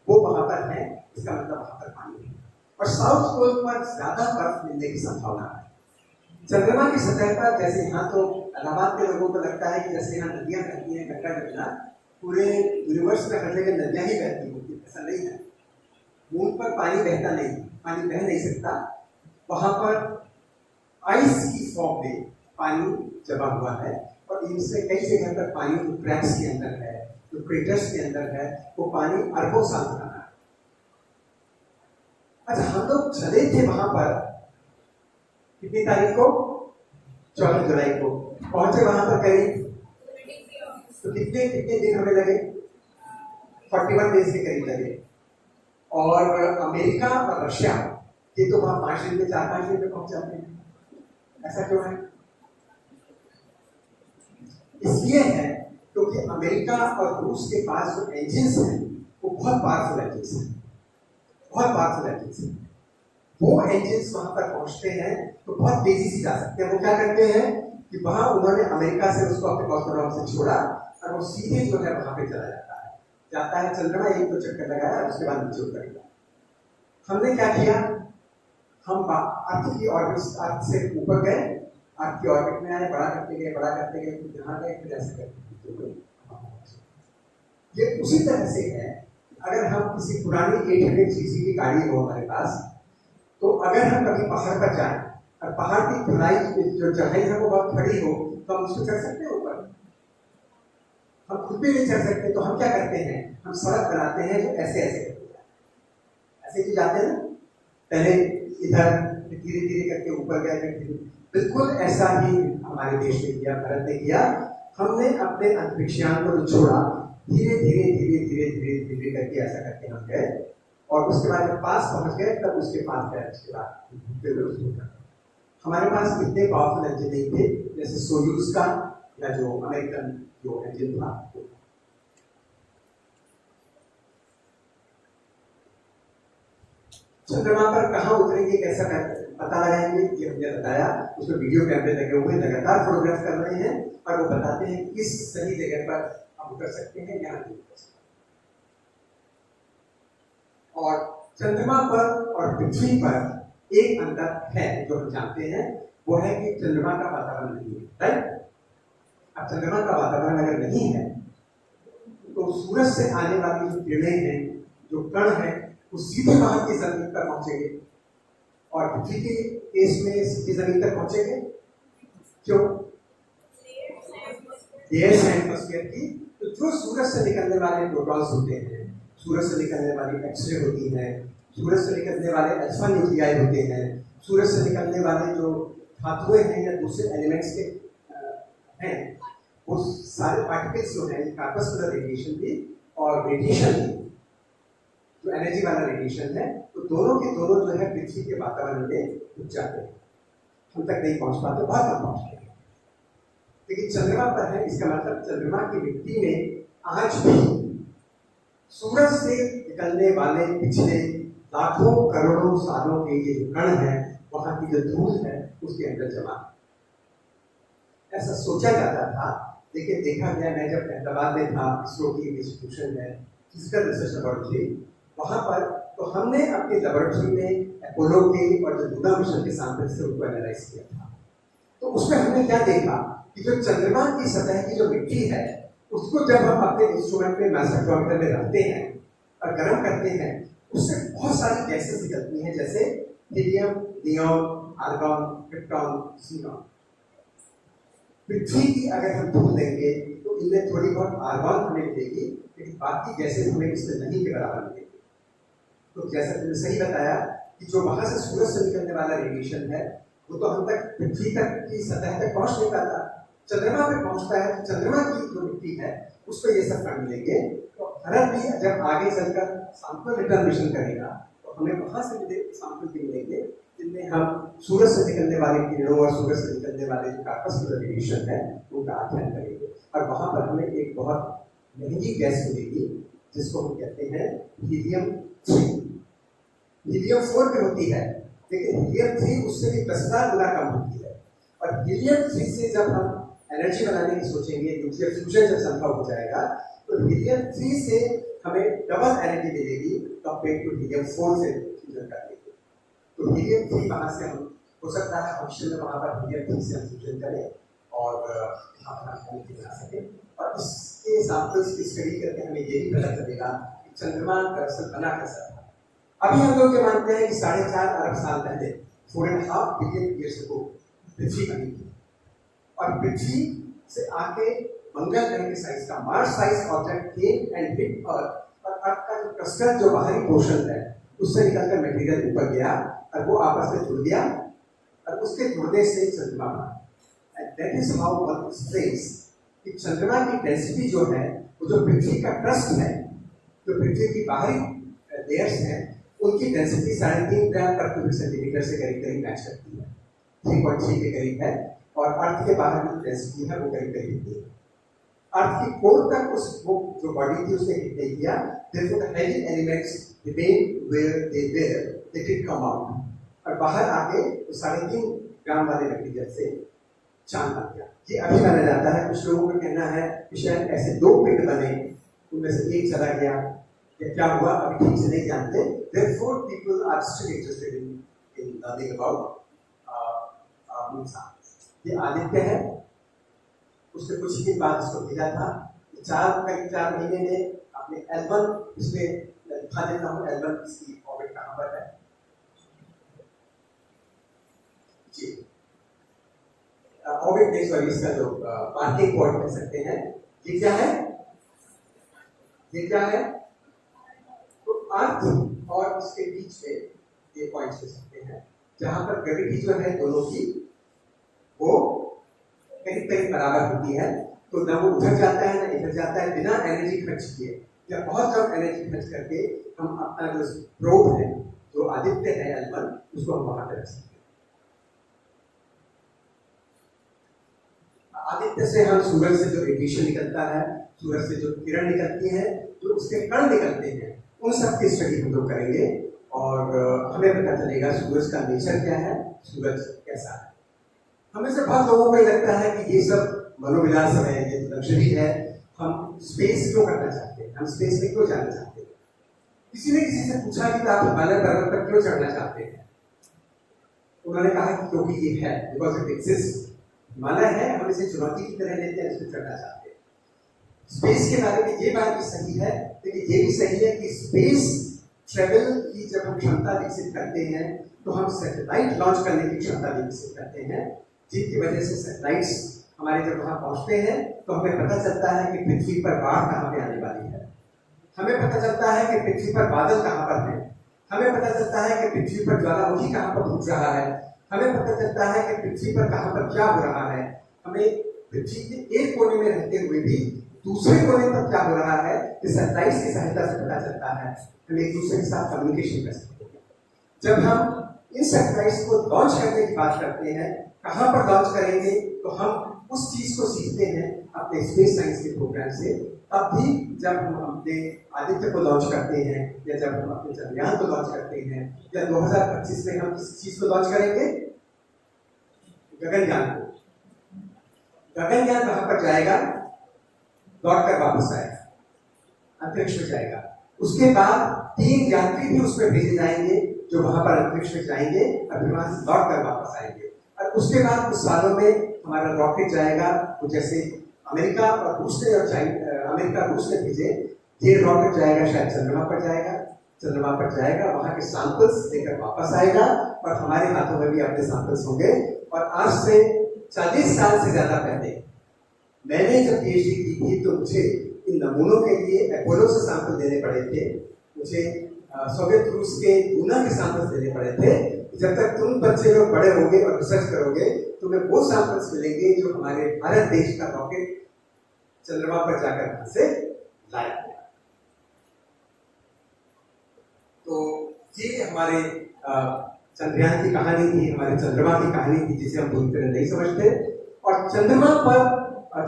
वो वहां पर है, इसका मतलब वहां पर पानी है। और साउथ पोल पर ज्यादा बर्फ मिलने की संभावना है। चंद्रमा की सतह पर जैसे यहाँ तो इलाहाबाद के लोगों को लगता है कि जैसे यहाँ नदियां बहती हैं, गंगा जमुना, पूरे यूनिवर्स में हर जगह नदियां ही बहती होती, ऐसा नहीं है। मून पर पानी बहता नहीं, पानी बह नहीं सकता, वहां पर आइस की फॉर्म में पानी जमा हुआ है और इनसे कई जगह पर पानी जो क्रैक्स के अंदर है, जो क्रेटर्स के अंदर है, वो पानी अरबों साल पुराना है। अच्छा, हम लोग चले थे वहां पर कितनी तारीख को? 14 जुलाई को पहुंचे वहां पर करीब, तो कितने कितने दिन हमें लगे? 41 डेज के करीब लगे। और अमेरिका और रशिया ये तो वहां 5 दिन में 4-5 दिन में पहुंच जाते हैं। ऐसा क्यों है? इसलिए है क्योंकि अमेरिका और रूस के पास जो इंजिन्स हैं वो बहुत पावरफुल इंजिन्स हैं, बहुत पावरफुल इंजिन्स हैं। वो इंजिन्स वहां पर पहुंचते हैं तो बहुत तेजी से जा सकते हैं। वो क्या करते हैं कि वहां उन्होंने अमेरिका से उसको अपने कॉस्मोनॉट से छोड़ा और वो सीधे जो है वहां पे चला जाता है चंद्रमा एक तो चक्कर लगाया, उसके बाद नीचे उतर गया। हमने क्या किया? हम अर्थ की ऑर्बिट, अर्थ से ऊपर गए, अर्थ की ऑर्बिट में आए, बड़ा करते गए, फिर जहां गए, फिर ऐसे करते। ये उसी तरह से है, अगर हम किसी पुरानी 800 सीसी की गाड़ी हो हमारे पास, तो अगर हम कभी पहाड़ पर जाएं और पहाड़ की खुदाई जो चढ़ाई है वो बहुत खड़ी हो, तो हम उसको चढ़ सकते हैं ऊपर? हम खुद भी नहीं चढ़ सकते, तो हम क्या करते हैं? हम सड़क बनाते हैं जो ऐसे ऐसे करते हैं, ऐसे ही जाते हैं ना, पहले इधर धीरे धीरे करके ऊपर गए। बिल्कुल ऐसा ही हमारे देश ने किया, भारत ने किया। हमने अपने अंतरिक्षयान को छोड़ा, धीरे धीरे धीरे धीरे धीरे धीरे करके ऐसा करके हम गए और उसके बाद जब पास पहुंच गए तब उसके पास गए। उसके बाद हमारे पास कितने पावरफुल इंजन नहीं थे, जैसे सोयूज का या जो अमेरिकन जो इंजन था। चंद्रमा पर कहाँ उतरेंगे, कैसा पता लगाएंगे, ये हमने बताया। उसमें वीडियो कैमरे लगे हुए, लगातार फोटोग्राफ कर रहे हैं और वो बताते हैं किस सही जगह पर हम उतर सकते हैं या नहीं उतर सकते। और चंद्रमा पर और पृथ्वी पर एक अंतर है जो हम जानते हैं, वो है कि चंद्रमा का वातावरण नहीं है, राइट? अब चंद्रमा का वातावरण अगर नहीं है तो सूरज से आने वाली जो किरणें हैं, जो कण है, वो सीधे वहां की जमीन पर पहुंचेंगे और पृथ्वी के केस में सीधे जमीन तक पहुंचेंगे। क्यों? एयर से एटमॉस्फेयर की, तो जो सूरज से निकलने वाले प्रोटॉन्स होते हैं, सूरज से निकलने वाली एक्सरे होती है, सूरज से निकलने वाले अल्फा न्यूक्लियाई होते हैं, सूरज से निकलने वाले जो धातुएं हैं या दूसरे एलिमेंट्स के हैं, वो सारे पार्टिकल्स जो हैं, कार्पस्कुलर रेडिएशन भी और रेडिएशन भी, जो एनर्जी वाला रेडिएशन है, तो दोनों के दोनों जो है पृथ्वी के वातावरण में घुस जाते हैं, हम तक नहीं पहुंच पाते, बहुत कम पहुंचते हैं। लेकिन चंद्रमा पर है, इसका मतलब चंद्रमा की मिट्टी में आज भी सूरज से निकलने वाले पिछले लाखों करोड़ों सालों के ये जो कण है, वहां की जो धूल है, उसके अंदर जमा। ऐसा सोचा जाता था, लेकिन देखा गया, मैं जब अहमदाबाद में था, इसरो की इंस्टीट्यूशन है, फिजिकल रिसर्च लेबोरेटरी, वहां पर तो हमने अपनी लेबोरेटरी में अपोलो के और जो लूना मिशन के सैंपल से उनको एनालाइज किया था। तो उसमें हमने क्या देखा कि जो चंद्रमा की सतह की जो मिट्टी है, उसको जब हम अपने इंस्ट्रूमेंट में मास स्पेक्ट्रोमीटर में रखते हैं और गर्म करते हैं, उससे बहुत सारी गैसेस निकलती हैं, जैसे हीलियम, नियॉन, आर्गॉन, क्रिप्टॉन, सीनॉन। पृथ्वी की अगर हम धूल देंगे तो इनमें थोड़ी बहुत आर्गॉन हमें मिलेगी, लेकिन बाकी गैसेस हमें इसमें नहीं के बराबर मिलेगी। तो जैसा तुमने सही बताया कि जो वहां से सूरज से निकलने वाला रेडिएशन है, वो तो हम तक पृथ्वी तक की सतह तक पहुंच नहीं पाता, चंद्रमा पे पहुंचता है। तो चंद्रमा की जो मिट्टी है उस पर ये सब कण मिलेंगे। तो भारत भी जब आगे चलकर सैंपल रिटर्न मिशन करेगा तो हमें वहां से सैंपल भी मिलेंगे, जिनमें हम सूरज से निकलने वाले किरणों और सूरज से निकलने वाले जो कार्पस्कुलर रेडिएशन है उनका अध्ययन करेंगे। और वहां पर हमें एक बहुत महंगी गैस मिलेगी जिसको हम कहते हैं हीलियम-3। हीलियम-4 पे होती है, लेकिन हीलियम-3 उससे भी 10,000 गुना कम होती है। और हीलियम-3 से जब हम एनर्जी बनाने की सोचेंगे, न्यूक्लियर फ्यूजन जब संभव हो जाएगा, तो हीलियम-3 से हमें डबल एनर्जी मिलेगी कंपेयर टू हीलियम-4 से फ्यूजन करने के। तो हीलियम-3 वहां से हम हो सकता है भविष्य में वहां पर हीलियम-3 से हम फ्यूजन करें और अपना एनर्जी बना सकें। और इसके सैंपल्स की स्टडी करके हमें ये भी पता चलेगा कि चंद्रमा दरअसल बना कैसा था। अभी हम लोग ये मानते हैं कि 4.5 अरब साल पहले 4.5 बिलियन ईयर्स को पृथ्वी बनी थी, और पृथ्वी से आके मंगल ग्रह के साइज का Mars size object came and hit Earth, और अर्थ का जो क्रस्टल जो बाहरी पोर्शन है उससे निकलकर मटेरियल ऊपर गया और वो आपस में जुड़ गया, और उसके जुड़ने से चंद्रमा बना। And that is how one explains कि चंद्रमा की डेंसिटी जो है वो जो पृथ्वी का क्रस्ट है, जो पृथ्वी की बाहरी लेयर्स हैं, उनकी डेंसिटी 3.5 ग्राम पर क्यूबिक सेंटीमीटर से करीब करीब मैच करती है, 3.3 के करीब है, और अर्थ के बाहर की डेंसिटी है वो करीब करीब है। अर्थ की कोर तक उस वो जो बॉडी थी उसने हिट नहीं किया, therefore the heavy elements remain where they were, they did come out, और बाहर आके तो 3.5 ग्राम वाले मटेरियल से चांद बन गया। ये अभी माना जाता है, कुछ लोगों का कहना है कि शायद ऐसे 2 पिंड बने, उनमें से एक चला गया, या क्या हुआ अभी ठीक से नहीं जानते। Therefore people are still interested in learning about moon science। ये आदित्य है, उसने कुछ ही दिन बाद उसको भेजा था, 4 महीने में अपने L1 इसमें दिखा देता हूँ, L1 इसकी ऑर्बिट कहाँ पर है जी, ऑर्बिट नहीं सॉरी, इसका जो पार्किंग पॉइंट कह सकते हैं, ये क्या है, ये क्या है, तो अर्थ और इसके बीच में ये पॉइंट्स ले सकते हैं जहां पर ग्रेविटी जो है दोनों की वो कहीं कहीं बराबर होती है, तो ना वो उधर जाता है ना इधर जाता है, बिना एनर्जी खर्च किए या बहुत कम एनर्जी खर्च करके हम अपना जो प्रोब है, जो आदित्य है L1, उसको हम वहां पर रख सकते हैं। आदित्य से हम सूरज से जो रेडिएशन निकलता है, सूरज से जो किरण निकलती है, जो उसके कण निकलते हैं, उन सब की स्टडी हम लोग करेंगे, और हमें पता चलेगा सूरज का नेचर क्या है, सूरज कैसा है। हमें से बहुत लोगों को ये लगता है कि ये सब मनोविलास है, ये लग्जरी है, हम स्पेस क्यों करना चाहते हैं, हम स्पेस में क्यों जाना चाहते हैं। किसी ने किसी से पूछा कि आप हिमालय पर्वत पर क्यों चढ़ना चाहते हैं, उन्होंने कहा कि क्योंकि ये है, बिकॉज इट एग्जिस्ट, हिमालय है, हम इसे चुनौती की तरह लेते हैं, इसमें चढ़ना चाहते हैं। स्पेस के बारे में ये बात भी सही है, लेकिन ये भी सही है कि स्पेस ट्रेवल की जब हम क्षमता विकसित करते हैं तो हम सैटेलाइट लॉन्च करने की क्षमता विकसित करते हैं, जिसकी वजह से सैटेलाइट्स हमारे जब वहां पहुंचते हैं तो हमें पता चलता है कि पृथ्वी पर बाढ़ कहाँ पे आने वाली है, हमें पता चलता है कि पृथ्वी पर बादल कहाँ पर है, हमें पता चलता है कि पृथ्वी पर ज्वालामुखी कहाँ पर फूट रहा है, हमें पता चलता है कि पृथ्वी पर कहाँ पर क्या हो रहा है। हमें पृथ्वी के एक कोने में रहते हुए भी दूसरे कोने पर क्या हो रहा है, इस सैटेलाइट्स की सहायता से पता चलता है, हम एक दूसरे के साथ कम्युनिकेशन कर सकते हैं। जब हम इन सैटेलाइट्स को लॉन्च करने की बात करते हैं, कहाँ पर लॉन्च करेंगे, तो हम उस चीज को सीखते हैं अपने स्पेस साइंस के प्रोग्राम से। तब भी जब हम अपने आदित्य को लॉन्च करते हैं, या जब हम अपने चंद्रयान को लॉन्च करते हैं, या 2025 में हम किस चीज को लॉन्च करेंगे, गगनयान को। गगनयान कहाँ पर जाएगा, लौट कर वापस आएगा, अंतरिक्ष में जाएगा। उसके बाद 3 यात्री भी उसमें भेजे जाएंगे जो वहां पर अंतरिक्ष में जाएंगे और फिर वहां से लौट कर वापस आएंगे। और उसके बाद कुछ सालों में हमारा रॉकेट जाएगा, तो जैसे अमेरिका और रूस ने, और अमेरिका रूस ने भेजे, ये रॉकेट जाएगा शायद चंद्रमा पर जाएगा, चंद्रमा पर जाएगा, वहां के सैंपल्स लेकर वापस आएगा, और हमारे हाथों में भी अपने सैंपल्स होंगे। और आज से 40 साल से ज्यादा पहले मैंने जब पीएचडी की थी तो मुझे इन नमूनों के लिए अपोलो से सैंपल देने पड़े थे, मुझे सोवियत रूस के लूना के सैंपल्स देने पड़े थे। जब तक तुम बच्चे लोग बड़े होंगे और रिसर्च करोगे, तुम्हें वो सैंपल्स मिलेंगे जो हमारे भारत देश का रॉकेट चंद्रमा पर जाकर वहां से लाया गया। तो ये हमारे चंद्रयान की कहानी थी, हमारे चंद्रमा की कहानी थी, जिसे हम पूरी तरह नहीं समझते। और चंद्रमा पर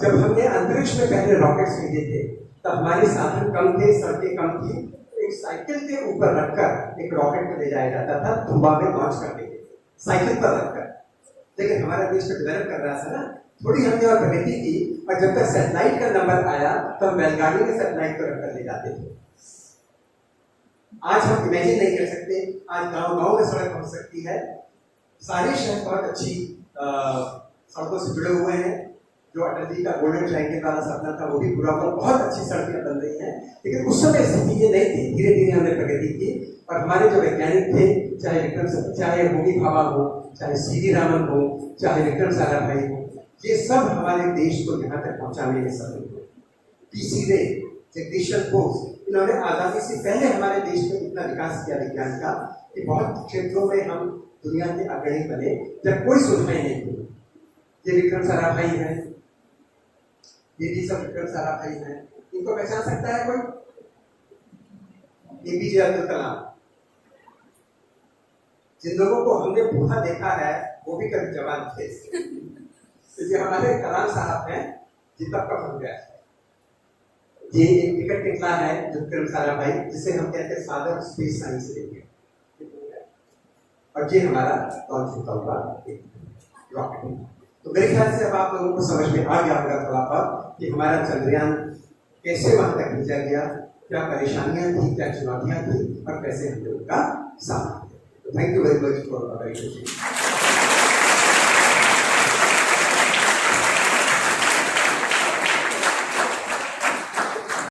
जब हमने अंतरिक्ष में पहले रॉकेट्स भेजे थे, तब हमारे साधन कम थे, सड़कें कम थी, एक साइकिल के ऊपर रखकर एक रॉकेट को ले जाया जाता था, धुआं में लॉन्च करने के लिए, साइकिल पर रखकर। लेकिन हमारा देश को डेवलप कर रहा था ना, थोड़ी हमने और प्रगति की, और जब तक सैटेलाइट का नंबर आया तो हम बैलगाड़ी में सैटेलाइट को रखकर ले जाते थे। आज हम इमेजिन नहीं कर सकते, आज गांव गांव में सड़क पहुंच सकती है, सारे शहर बहुत अच्छी सड़कों से जुड़े हुए हैं, जो अटल जी का गोल्डन ट्रायंगल वाला सपना था वो भी पूरा हुआ, बहुत अच्छी सड़कें बन रही हैं। लेकिन उस समय स्थिति ये नहीं थी, धीरे धीरे हमने प्रगति की और हमारे जो वैज्ञानिक थे, चाहे विक्रम, चाहे होमी भाभा हो, चाहे सीवी रामन हो, चाहे विक्रम साराभाई हो, ये सब हमारे देश को यहाँ तक पहुँचाने में सफल हुए। पीसी रे, जगदीशन बोस, इन्होंने आज़ादी से पहले हमारे देश में इतना विकास किया विज्ञान का कि बहुत क्षेत्रों में हम दुनिया के अग्रणी बने जब कोई सुविधाएं नहीं थी। ये विक्रम साराभाई है, ये भी सब विक्रम साराभाई हैं। इनको पहचान सकता है कोई? एपीजे अब्दुल कलाम, जिन लोगों को हमने बूढ़ा देखा है वो भी कभी जवान थे। तो ये हमारे कलाम साहब हैं, जितना कब हो गया है। ये एक टिकट निकला है जो विक्रम साराभाई, जिसे हम कहते हैं father of space science India, और ये हमारा लॉन्च होता हुआ एक रॉकेट। तो मेरे ख्याल से अब आप लोगों को समझ में आ गया होगा थोड़ा बहुत कि हमारा चंद्रयान कैसे वहां तक भेजा गया, क्या परेशानियां थी, क्या चुनौतियां थी और कैसे हमने उनका सामना किया। Thank you very much for